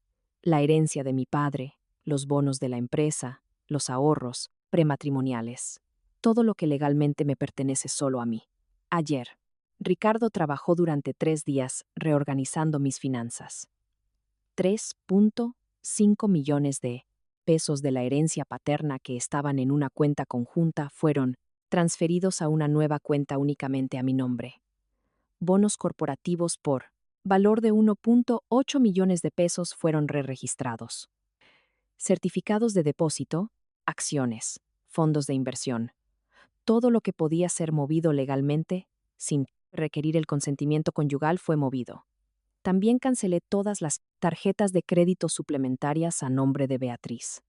La herencia de mi padre, los bonos de la empresa, los ahorros prematrimoniales, todo lo que legalmente me pertenece solo a mí. Ayer, Ricardo trabajó durante 3 días reorganizando mis finanzas. 3,5 millones de pesos de la herencia paterna que estaban en una cuenta conjunta fueron transferidos a una nueva cuenta únicamente a mi nombre. Bonos corporativos por valor de 1.8 millones de pesos fueron re-registrados. Certificados de depósito, acciones, fondos de inversión. Todo lo que podía ser movido legalmente, sin requerir el consentimiento conyugal, fue movido. También cancelé todas las tarjetas de crédito suplementarias a nombre de Beatriz.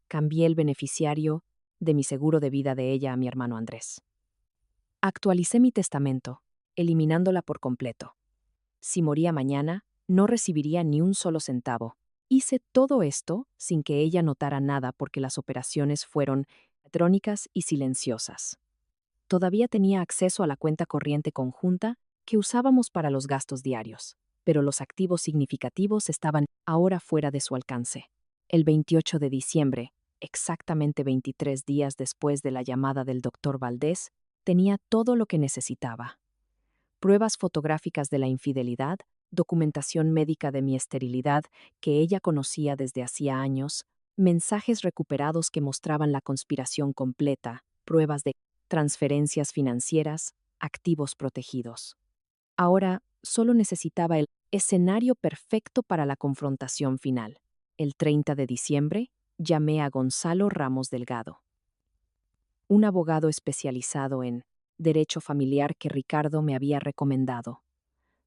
Cambié el beneficiario de mi seguro de vida de ella a mi hermano Andrés. Actualicé mi testamento, eliminándola por completo. Si moría mañana, no recibiría ni un solo centavo. Hice todo esto sin que ella notara nada porque las operaciones fueron electrónicas y silenciosas. Todavía tenía acceso a la cuenta corriente conjunta que usábamos para los gastos diarios, pero los activos significativos estaban ahora fuera de su alcance. El 28 de diciembre, exactamente 23 días después de la llamada del doctor Valdés, tenía todo lo que necesitaba. Pruebas fotográficas de la infidelidad, documentación médica de mi esterilidad que ella conocía desde hacía años, mensajes recuperados que mostraban la conspiración completa, pruebas de transferencias financieras, activos protegidos. Ahora solo necesitaba el escenario perfecto para la confrontación final. El 30 de diciembre, llamé a Gonzalo Ramos Delgado, un abogado especializado en derecho familiar que Ricardo me había recomendado.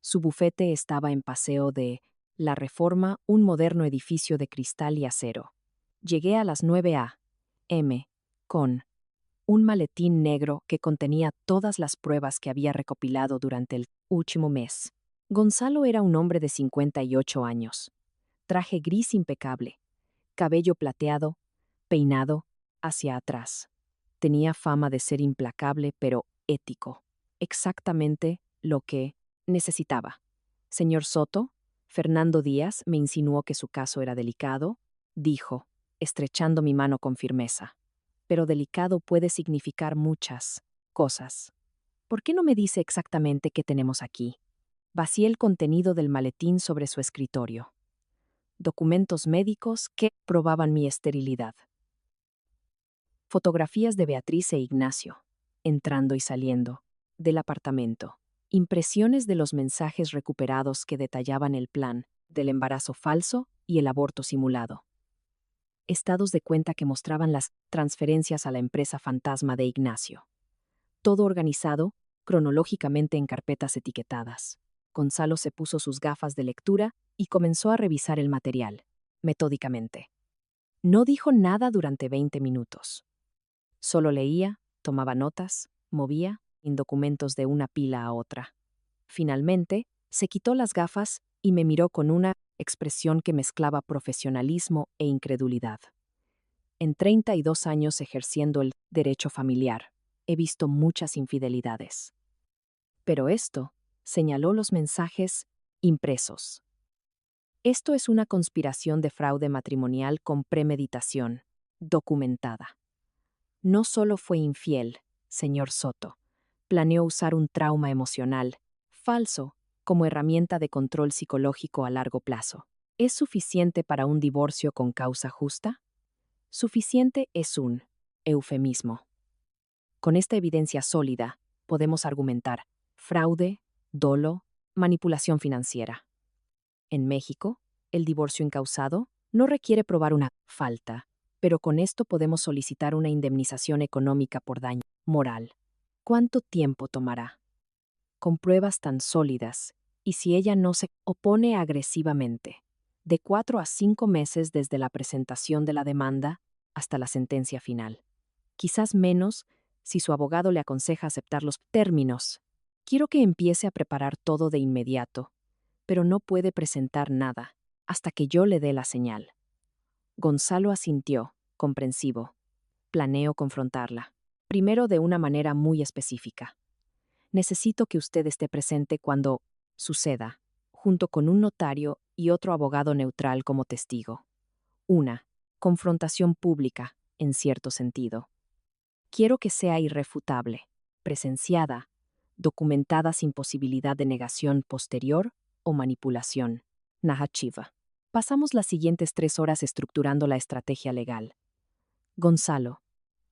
Su bufete estaba en Paseo de La Reforma, un moderno edificio de cristal y acero. Llegué a las 9 a.m. con un maletín negro que contenía todas las pruebas que había recopilado durante el último mes. Gonzalo era un hombre de 58 años. Traje gris impecable, cabello plateado, peinado hacia atrás. Tenía fama de ser implacable pero ético. Exactamente lo que necesitaba. Señor Soto, Fernando Díaz me insinuó que su caso era delicado, dijo, estrechando mi mano con firmeza. Pero delicado puede significar muchas cosas. ¿Por qué no me dice exactamente qué tenemos aquí? Vacié el contenido del maletín sobre su escritorio. Documentos médicos que probaban mi esterilidad. Fotografías de Beatriz e Ignacio, entrando y saliendo del apartamento. Impresiones de los mensajes recuperados que detallaban el plan del embarazo falso y el aborto simulado. Estados de cuenta que mostraban las transferencias a la empresa fantasma de Ignacio. Todo organizado, cronológicamente en carpetas etiquetadas. Gonzalo se puso sus gafas de lectura y comenzó a revisar el material, metódicamente. No dijo nada durante 20 minutos. Solo leía, tomaba notas, movía documentos de una pila a otra. Finalmente, se quitó las gafas y me miró con una expresión que mezclaba profesionalismo e incredulidad. En 32 años ejerciendo el derecho familiar, he visto muchas infidelidades. Pero esto, señaló los mensajes impresos. Esto es una conspiración de fraude matrimonial con premeditación, documentada. No solo fue infiel, señor Soto, planeó usar un trauma emocional, falso, como herramienta de control psicológico a largo plazo. ¿Es suficiente para un divorcio con causa justa? Suficiente es un eufemismo. Con esta evidencia sólida, podemos argumentar fraude, dolo, manipulación financiera. En México, el divorcio incausado no requiere probar una falta, pero con esto podemos solicitar una indemnización económica por daño moral. ¿Cuánto tiempo tomará? Con pruebas tan sólidas, y si ella no se opone agresivamente, de 4 a 5 meses desde la presentación de la demanda hasta la sentencia final. Quizás menos si su abogado le aconseja aceptar los términos. Quiero que empiece a preparar todo de inmediato, pero no puede presentar nada hasta que yo le dé la señal. Gonzalo asintió, comprensivo. Planeo confrontarla. Primero de una manera muy específica. Necesito que usted esté presente cuando suceda, junto con un notario y otro abogado neutral como testigo. Una confrontación pública, en cierto sentido. Quiero que sea irrefutable, presenciada, documentada sin posibilidad de negación posterior o manipulación. Nahachiva. Pasamos las siguientes 3 horas estructurando la estrategia legal. Gonzalo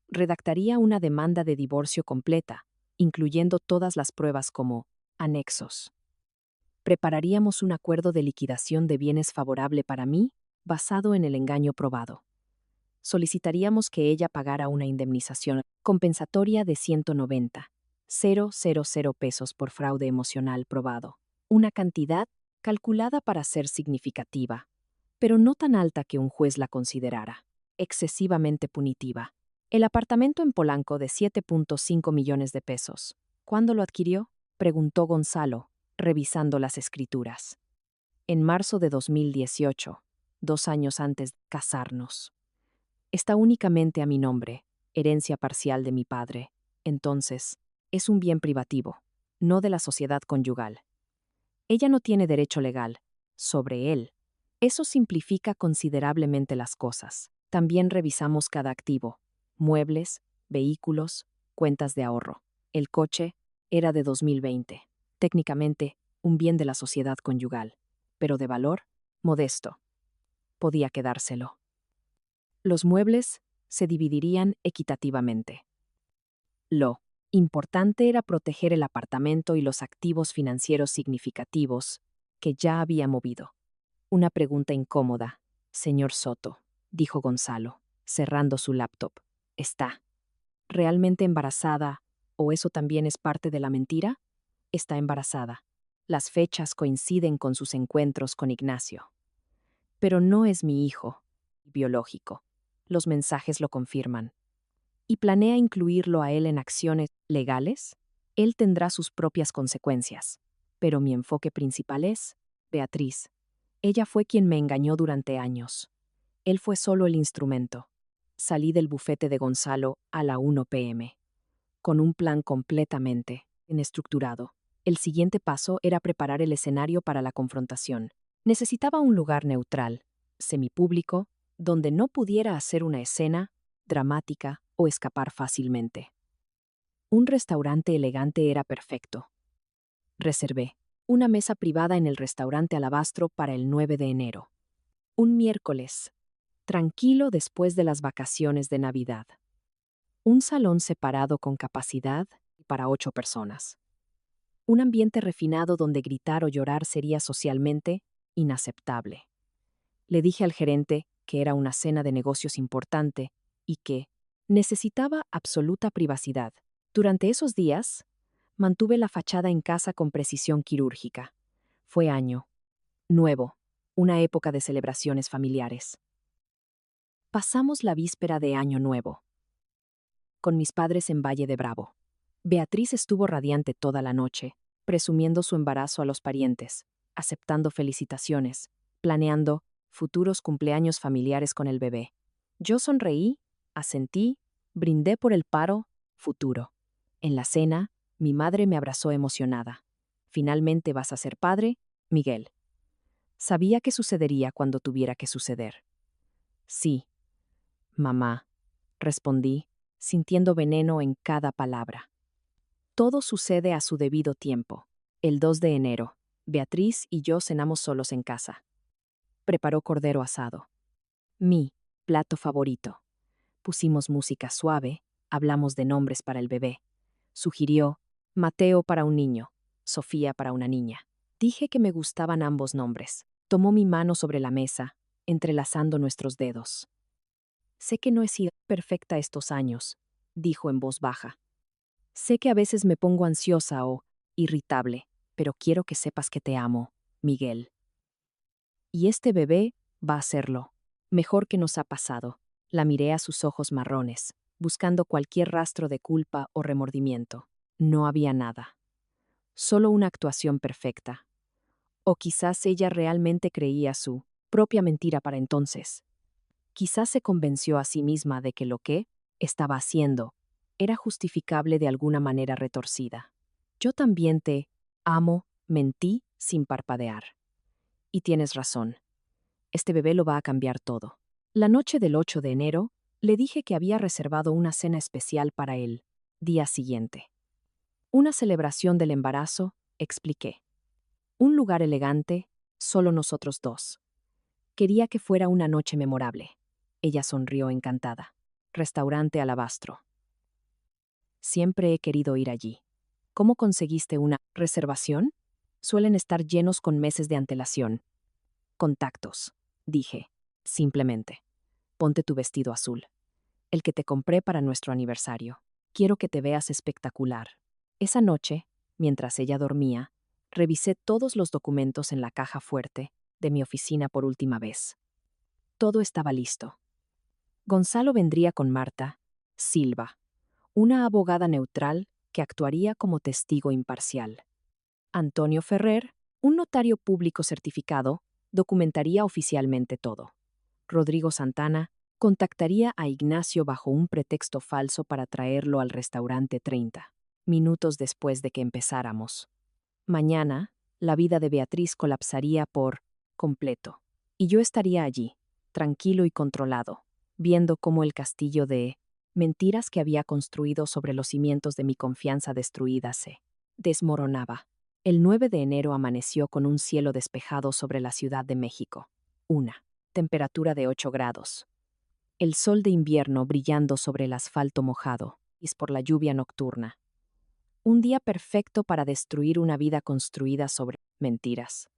redactaría una demanda de divorcio completa, incluyendo todas las pruebas como anexos. Prepararíamos un acuerdo de liquidación de bienes favorable para mí, basado en el engaño probado. Solicitaríamos que ella pagara una indemnización compensatoria de 190,000 pesos por fraude emocional probado, una cantidad calculada para ser significativa, pero no tan alta que un juez la considerara excesivamente punitiva. El apartamento en Polanco de 7.5 millones de pesos. ¿Cuándo lo adquirió? Preguntó Gonzalo, revisando las escrituras. En marzo de 2018, 2 años antes de casarnos. Está únicamente a mi nombre, herencia parcial de mi padre. Entonces, es un bien privativo, no de la sociedad conyugal. Ella no tiene derecho legal sobre él. Eso simplifica considerablemente las cosas. También revisamos cada activo: muebles, vehículos, cuentas de ahorro. El coche era de 2020. Técnicamente, un bien de la sociedad conyugal, pero de valor modesto. Podía quedárselo. Los muebles se dividirían equitativamente. Lo importante era proteger el apartamento y los activos financieros significativos que ya había movido. Una pregunta incómoda, señor Soto, dijo Gonzalo, cerrando su laptop. ¿Está realmente embarazada o eso también es parte de la mentira? Está embarazada. Las fechas coinciden con sus encuentros con Ignacio. Pero no es mi hijo biológico. Los mensajes lo confirman. ¿Y planea incluirlo a él en acciones legales? Él tendrá sus propias consecuencias. Pero mi enfoque principal es Beatriz. Ella fue quien me engañó durante años. Él fue solo el instrumento. Salí del bufete de Gonzalo a la 1 p.m. con un plan completamente inestructurado. El siguiente paso era preparar el escenario para la confrontación. Necesitaba un lugar neutral, semipúblico, donde no pudiera hacer una escena dramática o escapar fácilmente. Un restaurante elegante era perfecto. Reservé una mesa privada en el restaurante Alabastro para el 9 de enero. Un miércoles, tranquilo después de las vacaciones de Navidad. Un salón separado con capacidad para 8 personas. Un ambiente refinado donde gritar o llorar sería socialmente inaceptable. Le dije al gerente que era una cena de negocios importante y que necesitaba absoluta privacidad. Durante esos días, mantuve la fachada en casa con precisión quirúrgica. Fue año nuevo, una época de celebraciones familiares. Pasamos la víspera de Año Nuevo con mis padres en Valle de Bravo. Beatriz estuvo radiante toda la noche, presumiendo su embarazo a los parientes, aceptando felicitaciones, planeando futuros cumpleaños familiares con el bebé. Yo sonreí, asentí, brindé por el paro futuro. En la cena, mi madre me abrazó emocionada. Finalmente vas a ser padre, Miguel. Sabía que sucedería cuando tuviera que suceder. Sí, mamá, respondí, sintiendo veneno en cada palabra. Todo sucede a su debido tiempo. El 2 de enero, Beatriz y yo cenamos solos en casa. Preparó cordero asado. Mi plato favorito. Pusimos música suave, hablamos de nombres para el bebé. Sugirió Mateo para un niño, Sofía para una niña. Dije que me gustaban ambos nombres. Tomó mi mano sobre la mesa, entrelazando nuestros dedos. Sé que no he sido perfecta estos años, dijo en voz baja. Sé que a veces me pongo ansiosa o irritable, pero quiero que sepas que te amo, Miguel. Y este bebé va a serlo. Mejor que nos ha pasado. La miré a sus ojos marrones, buscando cualquier rastro de culpa o remordimiento. No había nada. Solo una actuación perfecta. O quizás ella realmente creía su propia mentira para entonces. Quizás se convenció a sí misma de que lo que estaba haciendo era justificable de alguna manera retorcida. Yo también te amo, mentí sin parpadear. Y tienes razón. Este bebé lo va a cambiar todo. La noche del 8 de enero, le dije que había reservado una cena especial para el día siguiente. Una celebración del embarazo, expliqué. Un lugar elegante, solo nosotros dos. Quería que fuera una noche memorable. Ella sonrió encantada. Restaurante Alabastro. Siempre he querido ir allí. ¿Cómo conseguiste una reservación? Suelen estar llenos con meses de antelación. Contactos, dije. Simplemente. Ponte tu vestido azul. El que te compré para nuestro aniversario. Quiero que te veas espectacular. Esa noche, mientras ella dormía, revisé todos los documentos en la caja fuerte de mi oficina por última vez. Todo estaba listo. Gonzalo vendría con Marta Silva, una abogada neutral que actuaría como testigo imparcial. Antonio Ferrer, un notario público certificado, documentaría oficialmente todo. Rodrigo Santana contactaría a Ignacio bajo un pretexto falso para traerlo al restaurante 30 minutos después de que empezáramos. Mañana, la vida de Beatriz colapsaría por completo, y yo estaría allí, tranquilo y controlado, viendo cómo el castillo de mentiras que había construido sobre los cimientos de mi confianza destruida se desmoronaba. El 9 de enero amaneció con un cielo despejado sobre la Ciudad de México. Una temperatura de 8 grados. El sol de invierno brillando sobre el asfalto mojado, y por la lluvia nocturna. Un día perfecto para destruir una vida construida sobre mentiras.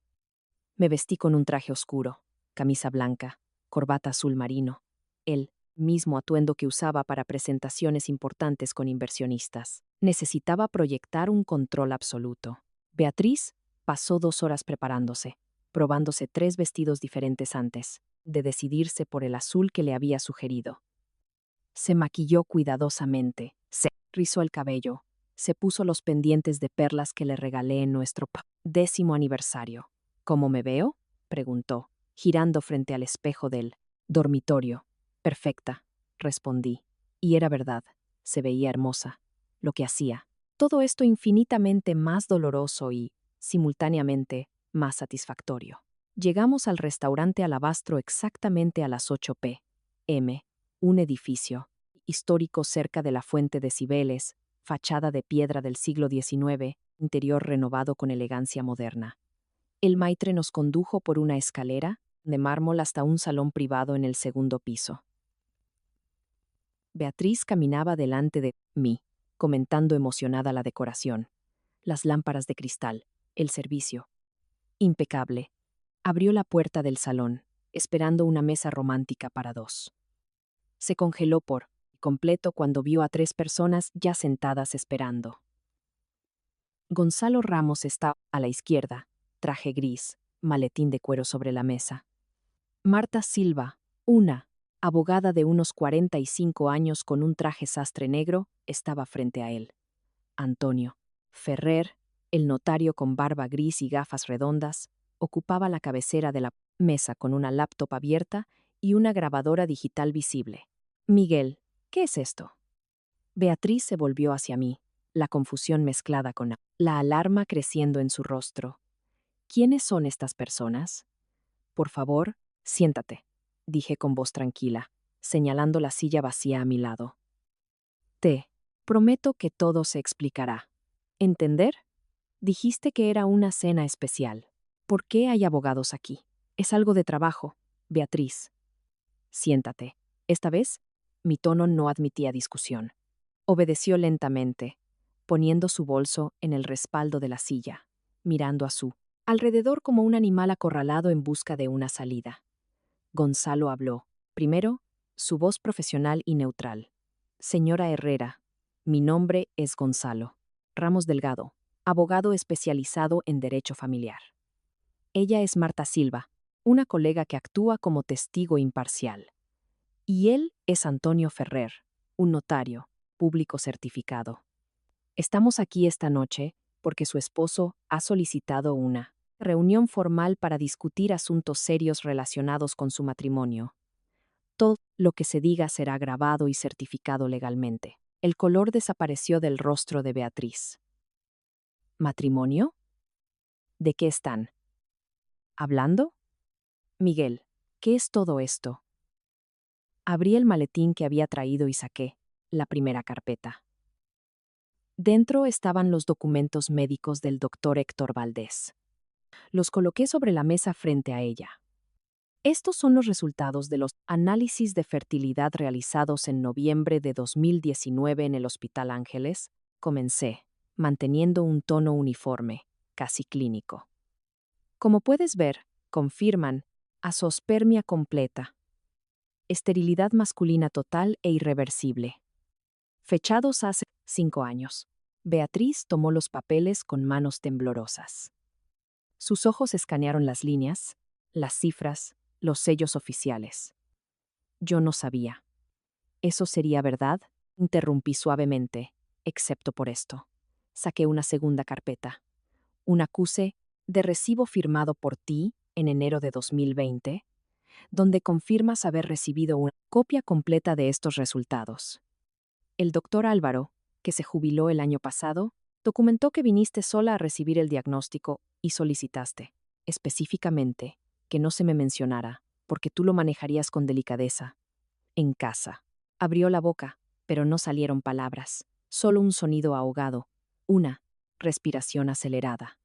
Me vestí con un traje oscuro, camisa blanca, corbata azul marino, el mismo atuendo que usaba para presentaciones importantes con inversionistas. Necesitaba proyectar un control absoluto. Beatriz pasó 2 horas preparándose, probándose 3 vestidos diferentes antes de decidirse por el azul que le había sugerido. Se maquilló cuidadosamente, se rizó el cabello, se puso los pendientes de perlas que le regalé en nuestro 10º aniversario. ¿Cómo me veo?, preguntó, girando frente al espejo del dormitorio. Perfecta, respondí. Y era verdad, se veía hermosa. Lo que hacía. Todo esto infinitamente más doloroso y, simultáneamente, más satisfactorio. Llegamos al restaurante Alabastro exactamente a las 8 p.m., un edificio histórico cerca de la fuente de Cibeles, fachada de piedra del siglo XIX, interior renovado con elegancia moderna. El maitre nos condujo por una escalera de mármol hasta un salón privado en el segundo piso. Beatriz caminaba delante de mí, comentando emocionada la decoración, las lámparas de cristal, el servicio. Impecable. Abrió la puerta del salón, esperando una mesa romántica para 2. Se congeló por completo cuando vio a 3 personas ya sentadas esperando. Gonzalo Ramos está a la izquierda, traje gris, maletín de cuero sobre la mesa. Marta Silva, una abogada de unos 45 años con un traje sastre negro, estaba frente a él. Antonio Ferrer, el notario con barba gris y gafas redondas, ocupaba la cabecera de la mesa con una laptop abierta y una grabadora digital visible. Miguel, ¿qué es esto? Beatriz se volvió hacia mí, la confusión mezclada con la alarma creciendo en su rostro. ¿Quiénes son estas personas? Por favor, siéntate, dije con voz tranquila, señalando la silla vacía a mi lado. Te prometo que todo se explicará. ¿Entender? Dijiste que era una cena especial. ¿Por qué hay abogados aquí? Es algo de trabajo, Beatriz. Siéntate. Esta vez, mi tono no admitía discusión. Obedeció lentamente, poniendo su bolso en el respaldo de la silla, mirando a su alrededor como un animal acorralado en busca de una salida. Gonzalo habló. Primero, su voz profesional y neutral. Señora Herrera, mi nombre es Gonzalo Ramos Delgado, abogado especializado en derecho familiar. Ella es Marta Silva, una colega que actúa como testigo imparcial. Y él es Antonio Ferrer, un notario, público certificado. Estamos aquí esta noche porque su esposo ha solicitado una reunión formal para discutir asuntos serios relacionados con su matrimonio. Todo lo que se diga será grabado y certificado legalmente. El color desapareció del rostro de Beatriz. ¿Matrimonio? ¿De qué están hablando? Miguel, ¿qué es todo esto? Abrí el maletín que había traído y saqué la primera carpeta. Dentro estaban los documentos médicos del doctor Héctor Valdés. Los coloqué sobre la mesa frente a ella. Estos son los resultados de los análisis de fertilidad realizados en noviembre de 2019 en el Hospital Ángeles. Comencé, manteniendo un tono uniforme, casi clínico. Como puedes ver, confirman azospermia completa, esterilidad masculina total e irreversible. Fechados hace 5 años. Beatriz tomó los papeles con manos temblorosas. Sus ojos escanearon las líneas, las cifras, los sellos oficiales. Yo no sabía. ¿Eso sería verdad? Interrumpí suavemente, excepto por esto. Saqué una segunda carpeta. Un acuse de recibo firmado por ti en enero de 2020, donde confirmas haber recibido una copia completa de estos resultados. El doctor Álvaro, que se jubiló el año pasado, documentó que viniste sola a recibir el diagnóstico y solicitaste, específicamente, que no se me mencionara, porque tú lo manejarías con delicadeza. En casa. Abrió la boca, pero no salieron palabras, solo un sonido ahogado, una respiración acelerada.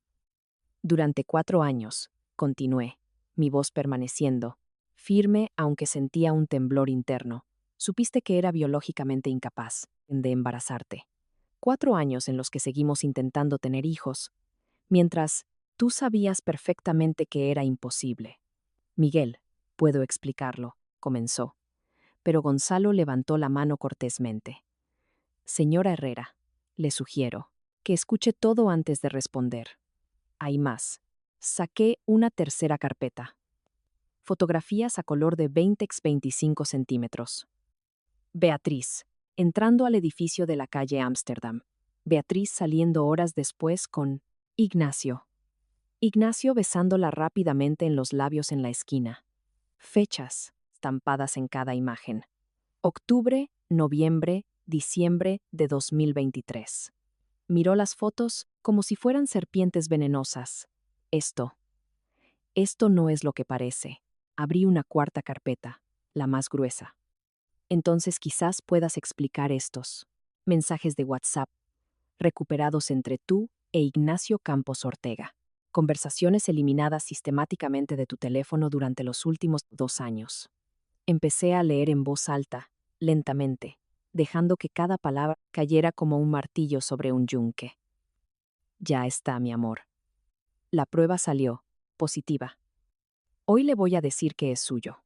Durante 4 años, continué, mi voz permaneciendo, firme aunque sentía un temblor interno. Supiste que era biológicamente incapaz de embarazarte. 4 años en los que seguimos intentando tener hijos, mientras tú sabías perfectamente que era imposible. Miguel, puedo explicarlo, comenzó. Pero Gonzalo levantó la mano cortésmente. Señora Herrera, le sugiero que escuche todo antes de responder. Hay más. Saqué una tercera carpeta. Fotografías a color de 20x25 centímetros. Beatriz, entrando al edificio de la calle Ámsterdam. Beatriz saliendo horas después con Ignacio. Ignacio besándola rápidamente en los labios en la esquina. Fechas, estampadas en cada imagen. Octubre, noviembre, diciembre de 2023. Miró las fotos como si fueran serpientes venenosas. Esto no es lo que parece. Abrí una cuarta carpeta, la más gruesa. Entonces quizás puedas explicar estos mensajes de WhatsApp, recuperados entre tú e Ignacio Campos Ortega. Conversaciones eliminadas sistemáticamente de tu teléfono durante los últimos 2 años. Empecé a leer en voz alta, lentamente, dejando que cada palabra cayera como un martillo sobre un yunque. Ya está, mi amor. La prueba salió, positiva. Hoy le voy a decir que es suyo.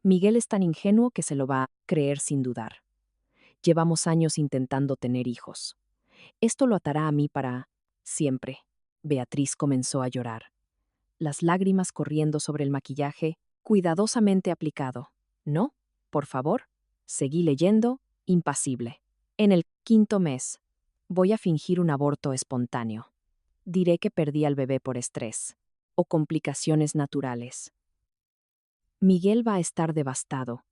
Miguel es tan ingenuo que se lo va a creer sin dudar. Llevamos años intentando tener hijos. Esto lo atará a mí para siempre. Beatriz comenzó a llorar, las lágrimas corriendo sobre el maquillaje, cuidadosamente aplicado. No, por favor. Seguí leyendo, impasible. En el 5.º mes, voy a fingir un aborto espontáneo. Diré que perdí al bebé por estrés o complicaciones naturales. Miguel va a estar devastado.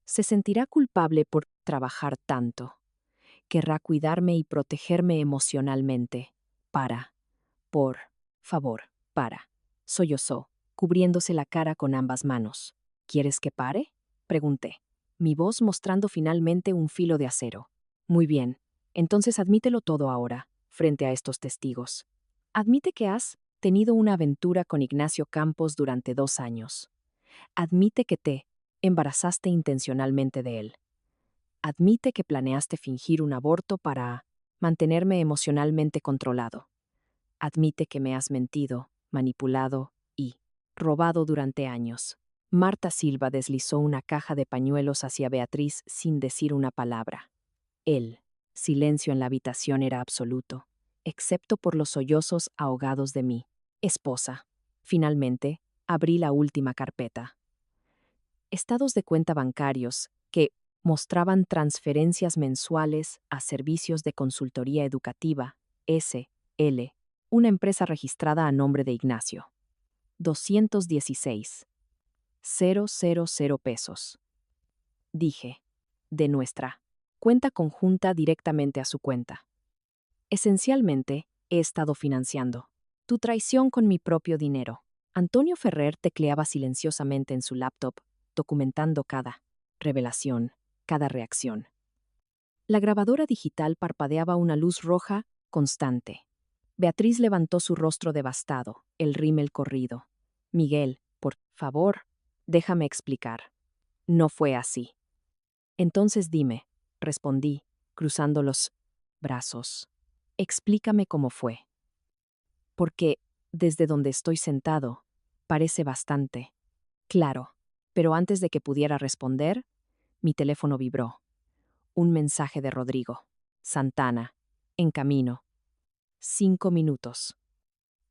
Se sentirá culpable por trabajar tanto. Querrá cuidarme y protegerme emocionalmente. Por favor, para. Sollozó, cubriéndose la cara con ambas manos. ¿Quieres que pare? Pregunté, mi voz mostrando finalmente un filo de acero. Muy bien, entonces admítelo todo ahora, frente a estos testigos. Admite que has tenido una aventura con Ignacio Campos durante 2 años. Admite que te embarazaste intencionalmente de él. Admite que planeaste fingir un aborto para mantenerme emocionalmente controlado. Admite que me has mentido, manipulado y robado durante años. Marta Silva deslizó una caja de pañuelos hacia Beatriz sin decir una palabra. El silencio en la habitación era absoluto, excepto por los sollozos ahogados de mi esposa. Finalmente, abrí la última carpeta. Estados de cuenta bancarios que mostraban transferencias mensuales a servicios de consultoría educativa, S.L., una empresa registrada a nombre de Ignacio. 216,000 pesos. Dije, de nuestra cuenta conjunta directamente a su cuenta. Esencialmente, he estado financiando tu traición con mi propio dinero. Antonio Ferrer tecleaba silenciosamente en su laptop, documentando cada revelación, cada reacción. La grabadora digital parpadeaba una luz roja constante. Beatriz levantó su rostro devastado, el rímel corrido. Miguel, por favor, déjame explicar. No fue así. Entonces dime, respondí, cruzando los brazos. Explícame cómo fue. Porque, desde donde estoy sentado, parece bastante claro. Pero antes de que pudiera responder, mi teléfono vibró. Un mensaje de Rodrigo. Santana. En camino. 5 minutos.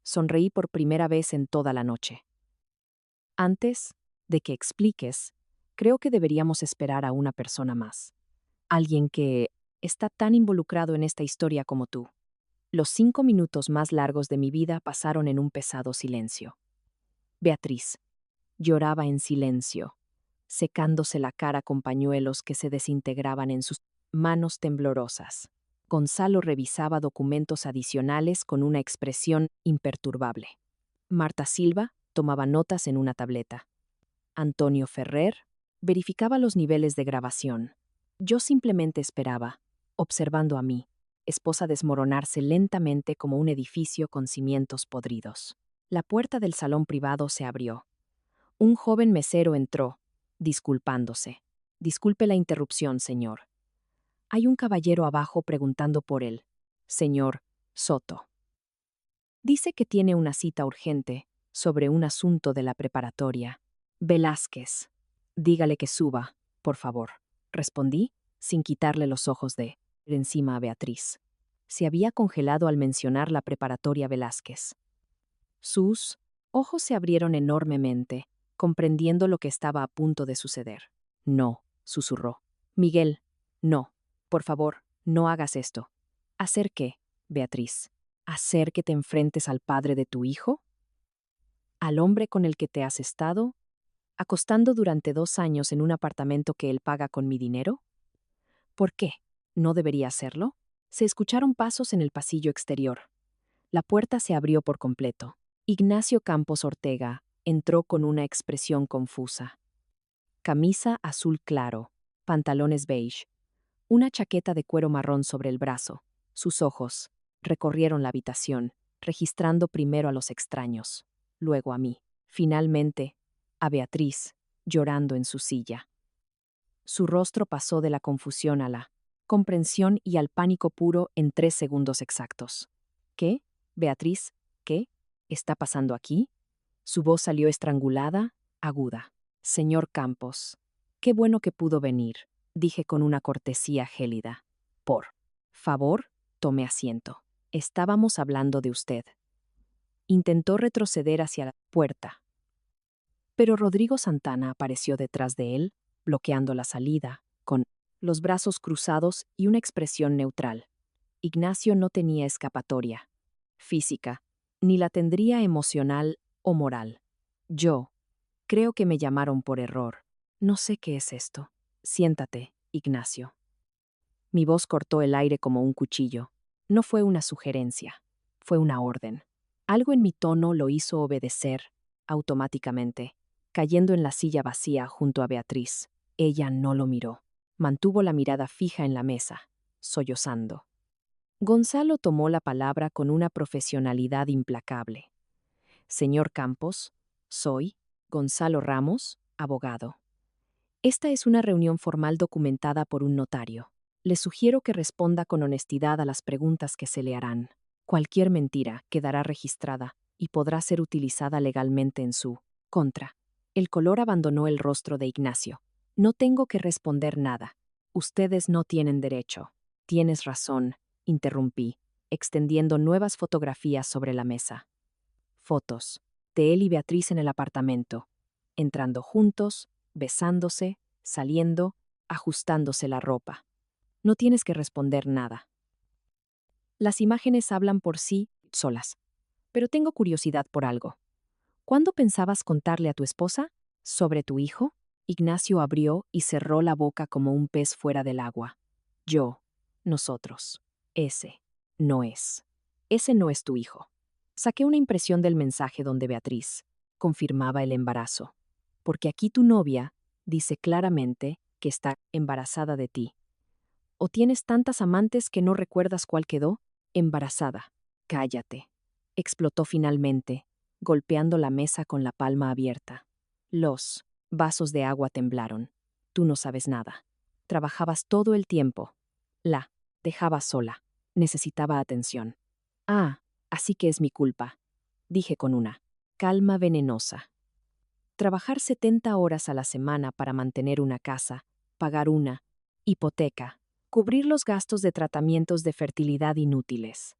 Sonreí por primera vez en toda la noche. Antes de que expliques, creo que deberíamos esperar a una persona más. Alguien que está tan involucrado en esta historia como tú. Los 5 minutos más largos de mi vida pasaron en un pesado silencio. Beatriz lloraba en silencio, secándose la cara con pañuelos que se desintegraban en sus manos temblorosas. Gonzalo revisaba documentos adicionales con una expresión imperturbable. Marta Silva tomaba notas en una tableta. Antonio Ferrer verificaba los niveles de grabación. Yo simplemente esperaba, observando a mí, esposa desmoronarse lentamente como un edificio con cimientos podridos. La puerta del salón privado se abrió. Un joven mesero entró, disculpándose. Disculpe la interrupción, señor. Hay un caballero abajo preguntando por él. Señor Soto. Dice que tiene una cita urgente sobre un asunto de la preparatoria. Velázquez. Dígale que suba, por favor. Respondí, sin quitarle los ojos de encima a Beatriz. Se había congelado al mencionar la preparatoria Velázquez. Sus ojos se abrieron enormemente, comprendiendo lo que estaba a punto de suceder. No, susurró. Miguel, no. Por favor, no hagas esto. ¿Hacer qué, Beatriz? ¿Hacer que te enfrentes al padre de tu hijo? ¿Al hombre con el que te has estado acostando durante 2 años en un apartamento que él paga con mi dinero? ¿Por qué? ¿No debería hacerlo? Se escucharon pasos en el pasillo exterior. La puerta se abrió por completo. Ignacio Campos Ortega entró con una expresión confusa. Camisa azul claro, pantalones beige, una chaqueta de cuero marrón sobre el brazo. Sus ojos recorrieron la habitación, registrando primero a los extraños, luego a mí, finalmente, a Beatriz, llorando en su silla. Su rostro pasó de la confusión a la comprensión y al pánico puro en 3 segundos exactos. ¿Qué? Beatriz, ¿qué está pasando aquí? Su voz salió estrangulada, aguda. Señor Campos, qué bueno que pudo venir, dije con una cortesía gélida. Por favor, tome asiento. Estábamos hablando de usted. Intentó retroceder hacia la puerta. Pero Rodrigo Santana apareció detrás de él, bloqueando la salida, con los brazos cruzados y una expresión neutral. Ignacio no tenía escapatoria física, ni la tendría emocional o moral. Yo creo que me llamaron por error. No sé qué es esto. Siéntate, Ignacio. Mi voz cortó el aire como un cuchillo. No fue una sugerencia, fue una orden. Algo en mi tono lo hizo obedecer, automáticamente, cayendo en la silla vacía junto a Beatriz. Ella no lo miró. Mantuvo la mirada fija en la mesa, sollozando. Gonzalo tomó la palabra con una profesionalidad implacable. Señor Campos, soy Gonzalo Ramos, abogado. Esta es una reunión formal documentada por un notario. Le sugiero que responda con honestidad a las preguntas que se le harán. Cualquier mentira quedará registrada y podrá ser utilizada legalmente en su contra. El color abandonó el rostro de Ignacio. No tengo que responder nada. Ustedes no tienen derecho. Tienes razón, interrumpí, extendiendo nuevas fotografías sobre la mesa. Fotos de él y Beatriz en el apartamento, entrando juntos, besándose, saliendo, ajustándose la ropa. No tienes que responder nada. Las imágenes hablan por sí solas. Pero tengo curiosidad por algo. ¿Cuándo pensabas contarle a tu esposa sobre tu hijo? Ignacio abrió y cerró la boca como un pez fuera del agua. Yo, nosotros. Ese no es. Ese no es tu hijo. Saqué una impresión del mensaje donde Beatriz confirmaba el embarazo. Porque aquí tu novia dice claramente que está embarazada de ti. ¿O tienes tantas amantes que no recuerdas cuál quedó? Embarazada. Cállate. Explotó finalmente, golpeando la mesa con la palma abierta. Los vasos de agua temblaron. Tú no sabes nada. Trabajabas todo el tiempo. La dejaba sola. Necesitaba atención. Ah, así que es mi culpa. dije con una calma venenosa. Trabajar 70 horas a la semana para mantener una casa, pagar una hipoteca, cubrir los gastos de tratamientos de fertilidad inútiles.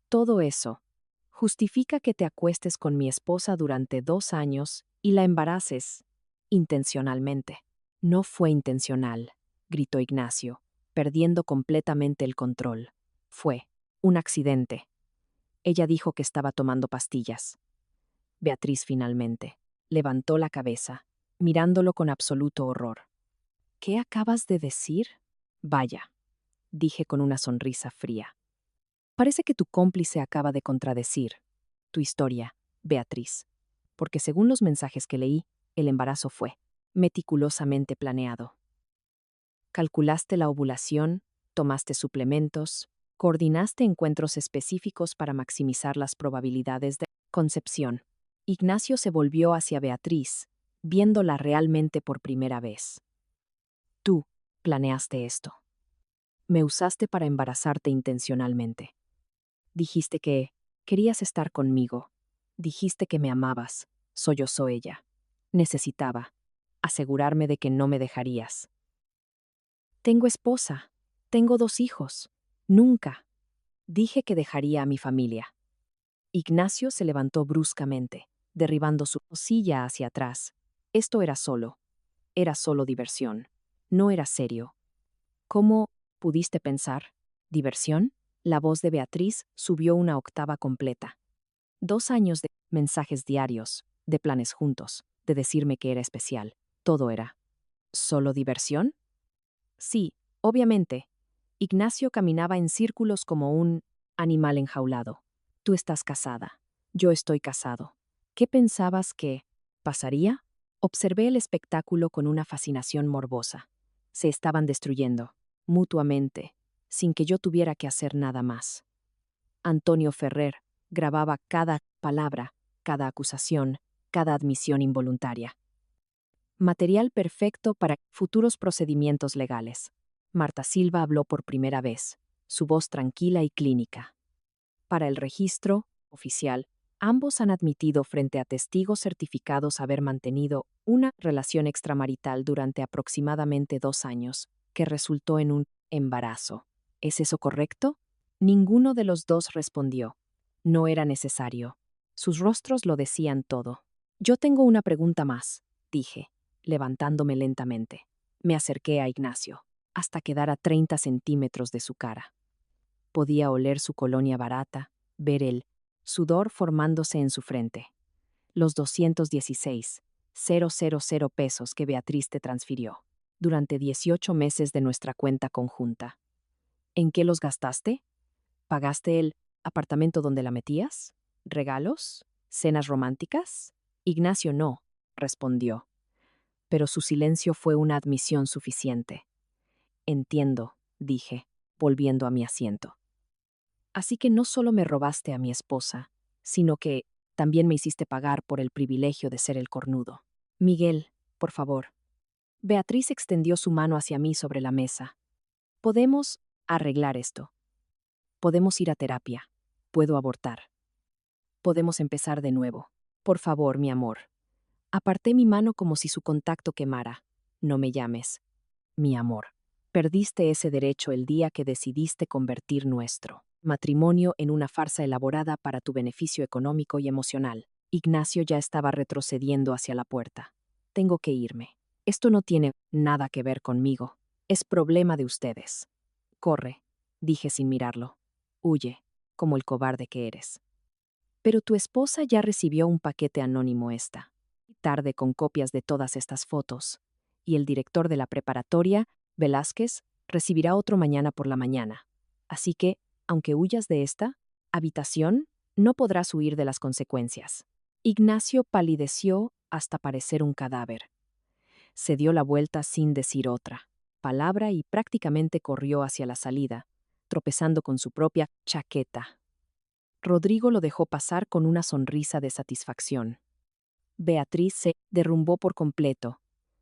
Todo eso justifica que te acuestes con mi esposa durante 2 años y la embaraces intencionalmente. No fue intencional, gritó Ignacio, perdiendo completamente el control. Fue un accidente. Ella dijo que estaba tomando pastillas. Beatriz finalmente levantó la cabeza, mirándolo con absoluto horror. ¿Qué acabas de decir? Vaya, dije con una sonrisa fría. Parece que tu cómplice acaba de contradecir tu historia, Beatriz, porque según los mensajes que leí, el embarazo fue meticulosamente planeado. Calculaste la ovulación, tomaste suplementos, coordinaste encuentros específicos para maximizar las probabilidades de concepción. Ignacio se volvió hacia Beatriz, viéndola realmente por primera vez. Tú planeaste esto. Me usaste para embarazarte intencionalmente. Dijiste que querías estar conmigo. Dijiste que me amabas. Sollozó ella. Necesitaba asegurarme de que no me dejarías. Tengo esposa. Tengo 2 hijos. Nunca. Dije que dejaría a mi familia. Ignacio se levantó bruscamente, derribando su silla hacia atrás. Esto era solo diversión. No era serio. ¿Cómo pudiste pensar? ¿Diversión? La voz de Beatriz subió una octava completa. 2 años de mensajes diarios, de planes juntos, de decirme que era especial. Todo era. ¿Solo diversión? Sí, obviamente. Ignacio caminaba en círculos como un animal enjaulado. Tú estás casada. Yo estoy casado. ¿Qué pensabas que pasaría? Observé el espectáculo con una fascinación morbosa. Se estaban destruyendo, mutuamente, sin que yo tuviera que hacer nada más. Antonio Ferrer grababa cada palabra, cada acusación, cada admisión involuntaria. Material perfecto para futuros procedimientos legales. Marta Silva habló por primera vez, su voz tranquila y clínica. Para el registro oficial, ambos han admitido frente a testigos certificados haber mantenido una relación extramarital durante aproximadamente 2 años, que resultó en un embarazo. ¿Es eso correcto? Ninguno de los dos respondió. No era necesario. Sus rostros lo decían todo. Yo tengo una pregunta más, dije, levantándome lentamente. Me acerqué a Ignacio, hasta quedar a 30 centímetros de su cara. Podía oler su colonia barata, ver el sudor formándose en su frente. Los 216,000 pesos que Beatriz te transfirió durante 18 meses de nuestra cuenta conjunta. ¿En qué los gastaste? ¿Pagaste el apartamento donde la metías? ¿Regalos? ¿Cenas románticas? Ignacio no, respondió. Pero su silencio fue una admisión suficiente. Entiendo, dije, volviendo a mi asiento. Así que no solo me robaste a mi esposa, sino que también me hiciste pagar por el privilegio de ser el cornudo. Miguel, por favor. Beatriz extendió su mano hacia mí sobre la mesa. Podemos arreglar esto. Podemos ir a terapia. Puedo abortar. Podemos empezar de nuevo. Por favor, mi amor. Aparté mi mano como si su contacto quemara. No me llames. Mi amor. Perdiste ese derecho el día que decidiste convertir nuestro matrimonio en una farsa elaborada para tu beneficio económico y emocional. Ignacio ya estaba retrocediendo hacia la puerta. Tengo que irme. Esto no tiene nada que ver conmigo. Es problema de ustedes. Corre, dije sin mirarlo. Huye, como el cobarde que eres. Pero tu esposa ya recibió un paquete anónimo esta tarde con copias de todas estas fotos. Y el director de la preparatoria, Velázquez, recibirá otro mañana por la mañana. Así que, aunque huyas de esta habitación, no podrás huir de las consecuencias. Ignacio palideció hasta parecer un cadáver. Se dio la vuelta sin decir otra palabra y prácticamente corrió hacia la salida, tropezando con su propia chaqueta. Rodrigo lo dejó pasar con una sonrisa de satisfacción. Beatriz se derrumbó por completo,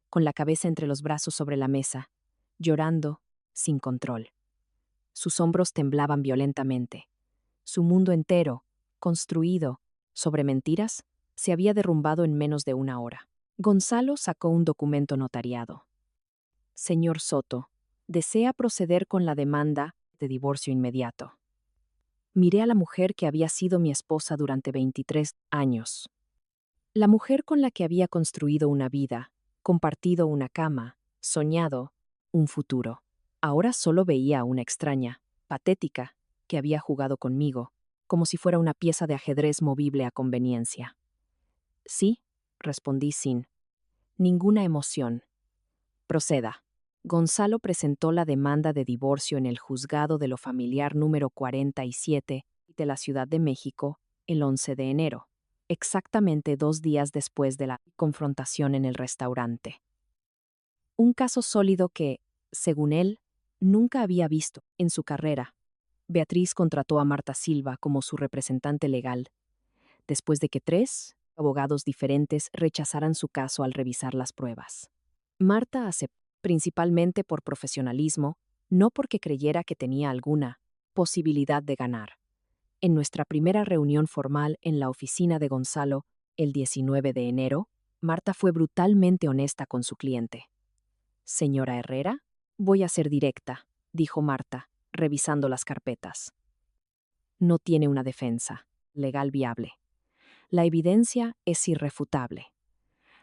con la cabeza entre los brazos sobre la mesa, llorando, sin control. Sus hombros temblaban violentamente. Su mundo entero, construido sobre mentiras, se había derrumbado en menos de una hora. Gonzalo sacó un documento notariado. Señor Soto, desea proceder con la demanda de divorcio inmediato. Miré a la mujer que había sido mi esposa durante 23 años. La mujer con la que había construido una vida, compartido una cama, soñado un futuro. Ahora solo veía a una extraña, patética, que había jugado conmigo, como si fuera una pieza de ajedrez movible a conveniencia. Sí, respondí sin ninguna emoción. Proceda. Gonzalo presentó la demanda de divorcio en el juzgado de lo familiar número 47 de la Ciudad de México el 11 de enero, exactamente 2 días después de la confrontación en el restaurante. Un caso sólido que, según él, nunca había visto en su carrera. Beatriz contrató a Marta Silva como su representante legal, después de que 3 abogados diferentes rechazaran su caso al revisar las pruebas. Marta aceptó, principalmente por profesionalismo, no porque creyera que tenía alguna posibilidad de ganar. En nuestra primera reunión formal en la oficina de Gonzalo, el 19 de enero, Marta fue brutalmente honesta con su cliente. Señora Herrera, voy a ser directa, dijo Marta, revisando las carpetas. No tiene una defensa legal viable. La evidencia es irrefutable.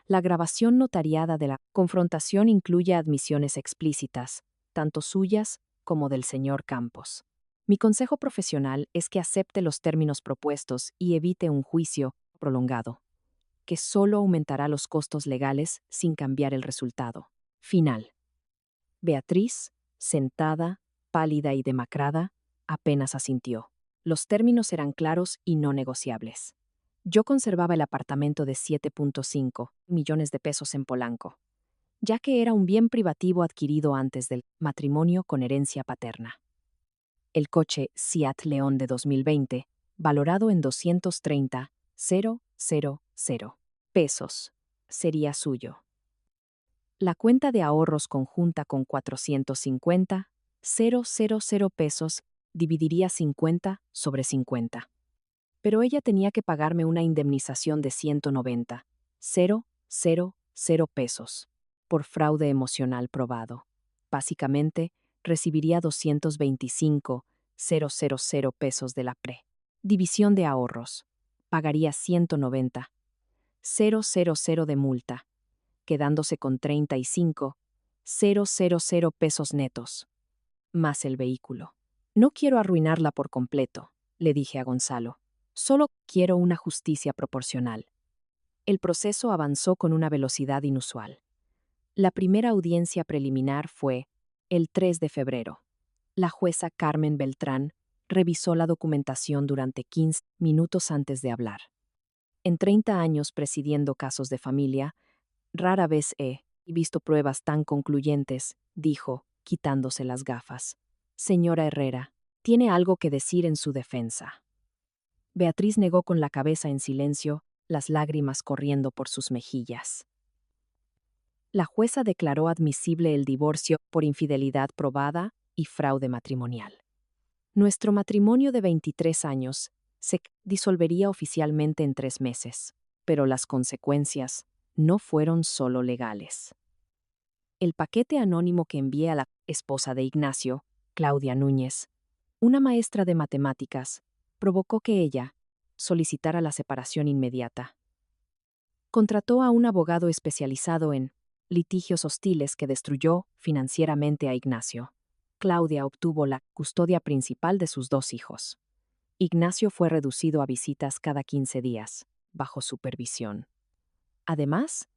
La grabación notariada de la confrontación incluye admisiones explícitas, tanto suyas como del señor Campos. Mi consejo profesional es que acepte los términos propuestos y evite un juicio prolongado, que solo aumentará los costos legales sin cambiar el resultado final. Beatriz, sentada, pálida y demacrada, apenas asintió. Los términos eran claros y no negociables. Yo conservaba el apartamento de 7.5 millones de pesos en Polanco, ya que era un bien privativo adquirido antes del matrimonio con herencia paterna. El coche Seat León de 2020, valorado en 230.000 pesos, sería suyo. La cuenta de ahorros conjunta con 450.000 pesos dividiría 50 sobre 50. Pero ella tenía que pagarme una indemnización de 190.000 pesos por fraude emocional probado. Básicamente, recibiría 225.000 pesos de la división de ahorros. Pagaría 190.000 de multa, quedándose con 35.000 pesos netos, más el vehículo. No quiero arruinarla por completo, le dije a Gonzalo. Solo quiero una justicia proporcional. El proceso avanzó con una velocidad inusual. La primera audiencia preliminar fue el 3 de febrero. La jueza Carmen Beltrán revisó la documentación durante 15 minutos antes de hablar. En 30 años presidiendo casos de familia, rara vez he visto pruebas tan concluyentes, dijo, quitándose las gafas. Señora Herrera, ¿tiene algo que decir en su defensa? Beatriz negó con la cabeza en silencio, las lágrimas corriendo por sus mejillas. La jueza declaró admisible el divorcio por infidelidad probada y fraude matrimonial. Nuestro matrimonio de 23 años se disolvería oficialmente en 3 meses, pero las consecuencias no fueron solo legales. El paquete anónimo que envié a la esposa de Ignacio, Claudia Núñez, una maestra de matemáticas, provocó que ella solicitara la separación inmediata. Contrató a un abogado especializado en litigios hostiles que destruyó financieramente a Ignacio. Claudia obtuvo la custodia principal de sus 2 hijos. Ignacio fue reducido a visitas cada 15 días, bajo supervisión. Además,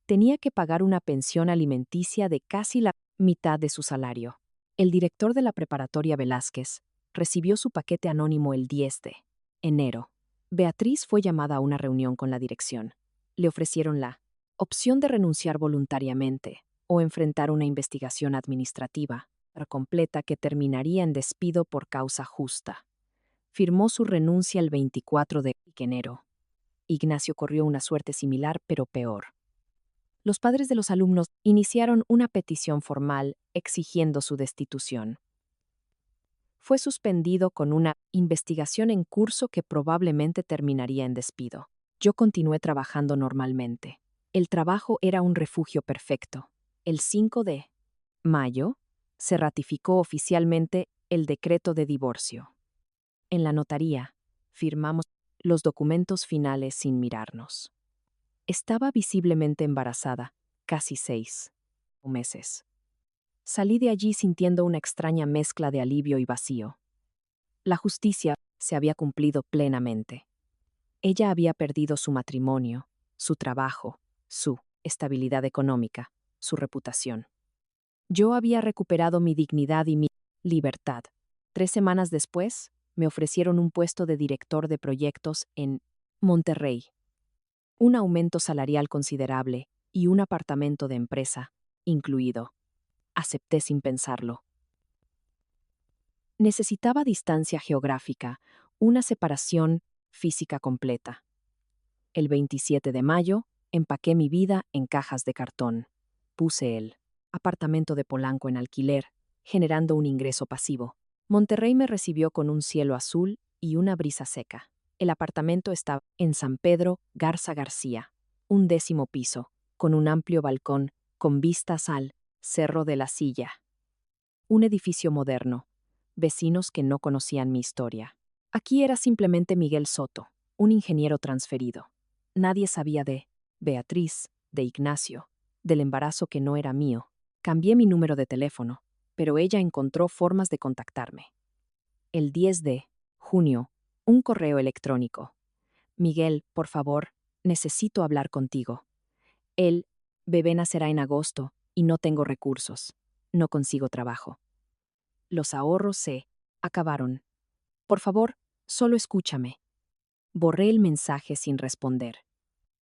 tenía que pagar una pensión alimenticia de casi la mitad de su salario. El director de la preparatoria Velázquez recibió su paquete anónimo el 10 de enero. Beatriz fue llamada a una reunión con la dirección. Le ofrecieron la opción de renunciar voluntariamente o enfrentar una investigación administrativa completa que terminaría en despido por causa justa. Firmó su renuncia el 24 de enero. Ignacio corrió una suerte similar, pero peor. Los padres de los alumnos iniciaron una petición formal exigiendo su destitución. Fue suspendido con una investigación en curso que probablemente terminaría en despido. Yo continué trabajando normalmente. El trabajo era un refugio perfecto. El 5 de mayo se ratificó oficialmente el decreto de divorcio. En la notaría, firmamos los documentos finales sin mirarnos. Estaba visiblemente embarazada, casi 6 meses. Salí de allí sintiendo una extraña mezcla de alivio y vacío. La justicia se había cumplido plenamente. Ella había perdido su matrimonio, su trabajo, su estabilidad económica, su reputación. Yo había recuperado mi dignidad y mi libertad. 3 semanas después, me ofrecieron un puesto de director de proyectos en Monterrey. Un aumento salarial considerable y un apartamento de empresa, incluido. Acepté sin pensarlo. Necesitaba distancia geográfica, una separación física completa. El 27 de mayo, empaqué mi vida en cajas de cartón. Puse el apartamento de Polanco en alquiler, generando un ingreso pasivo. Monterrey me recibió con un cielo azul y una brisa seca. El apartamento estaba en San Pedro Garza García, un 10º piso, con un amplio balcón, con vistas al Cerro de la Silla. Un edificio moderno, vecinos que no conocían mi historia. Aquí era simplemente Miguel Soto, un ingeniero transferido. Nadie sabía de Beatriz, de Ignacio, del embarazo que no era mío. Cambié mi número de teléfono, pero ella encontró formas de contactarme. El 10 de junio, un correo electrónico. Miguel, por favor, necesito hablar contigo. El bebé nacerá en agosto y no tengo recursos. No consigo trabajo. Los ahorros se acabaron. Por favor, solo escúchame. Borré el mensaje sin responder.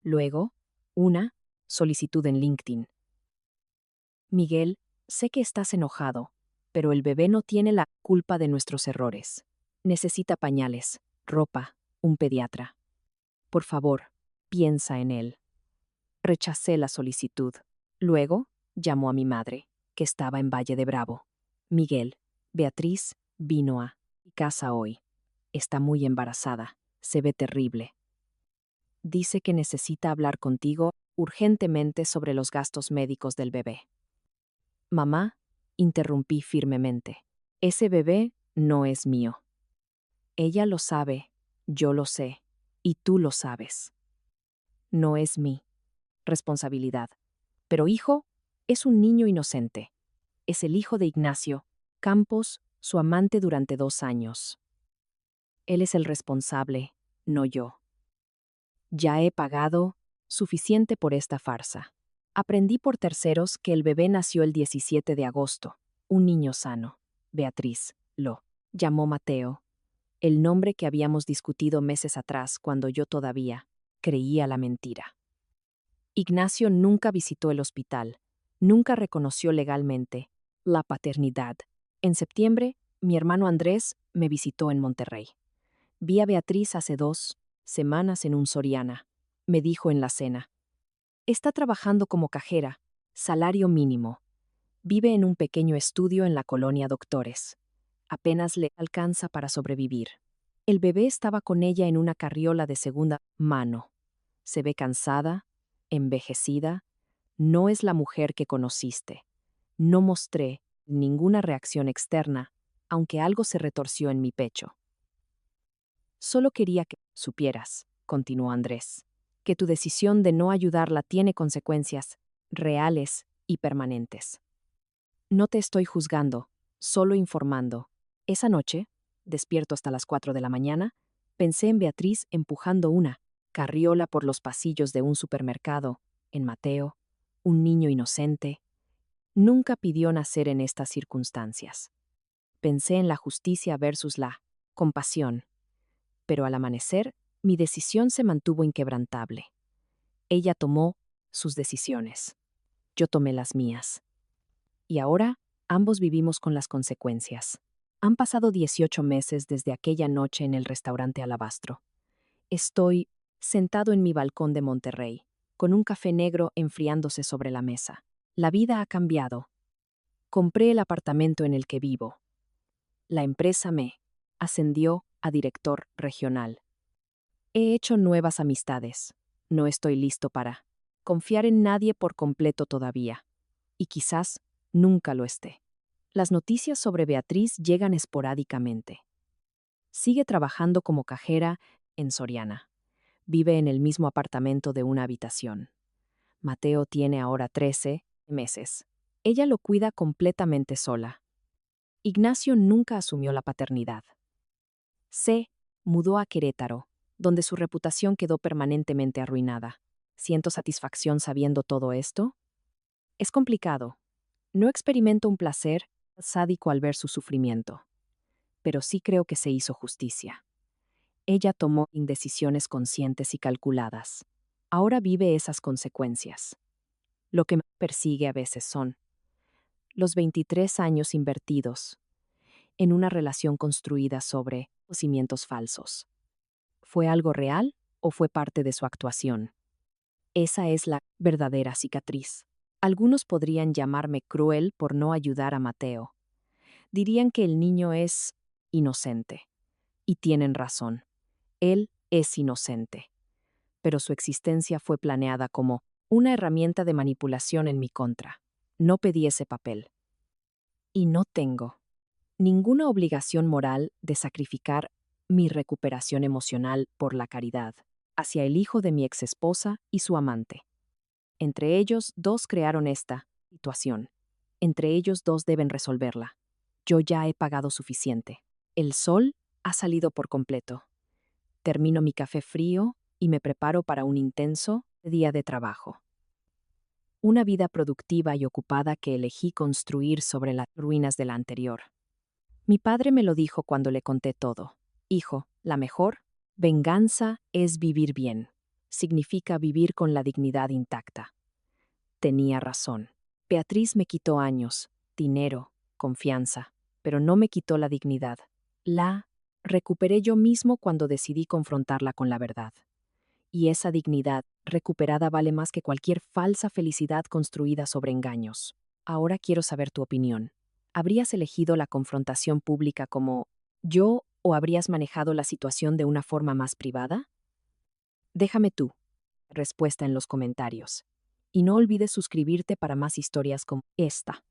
Luego, una solicitud en LinkedIn. Miguel, sé que estás enojado, pero el bebé no tiene la culpa de nuestros errores. Necesita pañales, ropa, un pediatra. Por favor, piensa en él. Rechacé la solicitud. Luego, llamó a mi madre, que estaba en Valle de Bravo. Miguel, Beatriz vino a mi casa hoy. Está muy embarazada. Se ve terrible. Dice que necesita hablar contigo urgentemente sobre los gastos médicos del bebé. Mamá, interrumpí firmemente. Ese bebé no es mío. Ella lo sabe, yo lo sé, y tú lo sabes. No es mi responsabilidad. Pero hijo, es un niño inocente. Es el hijo de Ignacio Campos, su amante durante 2 años. Él es el responsable, no yo. Ya he pagado suficiente por esta farsa. Aprendí por terceros que el bebé nació el 17 de agosto, un niño sano. Beatriz lo llamó Mateo, el nombre que habíamos discutido meses atrás cuando yo todavía creía la mentira. Ignacio nunca visitó el hospital, nunca reconoció legalmente la paternidad. En septiembre, mi hermano Andrés me visitó en Monterrey. Vi a Beatriz hace 2 semanas en un Soriana. Me dijo en la cena. Está trabajando como cajera, salario mínimo. Vive en un pequeño estudio en la colonia Doctores. Apenas le alcanza para sobrevivir. El bebé estaba con ella en una carriola de segunda mano. Se ve cansada, envejecida. No es la mujer que conociste. No mostré ninguna reacción externa, aunque algo se retorció en mi pecho. Solo quería que supieras, continuó Andrés, que tu decisión de no ayudarla tiene consecuencias reales y permanentes. No te estoy juzgando, solo informando. Esa noche, despierto hasta las 4 de la mañana, pensé en Beatriz empujando una carriola por los pasillos de un supermercado, en Mateo, un niño inocente. Nunca pidió nacer en estas circunstancias. Pensé en la justicia versus la compasión. Pero al amanecer, mi decisión se mantuvo inquebrantable. Ella tomó sus decisiones. Yo tomé las mías. Y ahora, ambos vivimos con las consecuencias. Han pasado 18 meses desde aquella noche en el restaurante Alabastro. Estoy sentado en mi balcón de Monterrey, con un café negro enfriándose sobre la mesa. La vida ha cambiado. Compré el apartamento en el que vivo. La empresa me ascendió a director regional. He hecho nuevas amistades. No estoy listo para confiar en nadie por completo todavía. Y quizás nunca lo esté. Las noticias sobre Beatriz llegan esporádicamente. Sigue trabajando como cajera en Soriana. Vive en el mismo apartamento de una habitación. Mateo tiene ahora 13 meses. Ella lo cuida completamente sola. Ignacio nunca asumió la paternidad. Se mudó a Querétaro, donde su reputación quedó permanentemente arruinada. ¿Siento satisfacción sabiendo todo esto? Es complicado. No experimento un placer sádico al ver su sufrimiento. Pero sí creo que se hizo justicia. Ella tomó indecisiones conscientes y calculadas. Ahora vive esas consecuencias. Lo que me persigue a veces son los 23 años invertidos en una relación construida sobre cimientos falsos. ¿Fue algo real o fue parte de su actuación? Esa es la verdadera cicatriz. Algunos podrían llamarme cruel por no ayudar a Mateo. Dirían que el niño es inocente. Y tienen razón. Él es inocente. Pero su existencia fue planeada como una herramienta de manipulación en mi contra. No pedí ese papel. Y no tengo ninguna obligación moral de sacrificar mi recuperación emocional por la caridad hacia el hijo de mi exesposa y su amante. Entre ellos dos crearon esta situación. Entre ellos dos deben resolverla. Yo ya he pagado suficiente. El sol ha salido por completo. Termino mi café frío y me preparo para un intenso día de trabajo. Una vida productiva y ocupada que elegí construir sobre las ruinas de la anterior. Mi padre me lo dijo cuando le conté todo. Hijo, la mejor venganza es vivir bien. Significa vivir con la dignidad intacta. Tenía razón. Beatriz me quitó años, dinero, confianza, pero no me quitó la dignidad. La recuperé yo mismo cuando decidí confrontarla con la verdad. Y esa dignidad recuperada vale más que cualquier falsa felicidad construida sobre engaños. Ahora quiero saber tu opinión. ¿Habrías elegido la confrontación pública como yo o habrías manejado la situación de una forma más privada? Déjame tu respuesta en los comentarios. Y no olvides suscribirte para más historias como esta.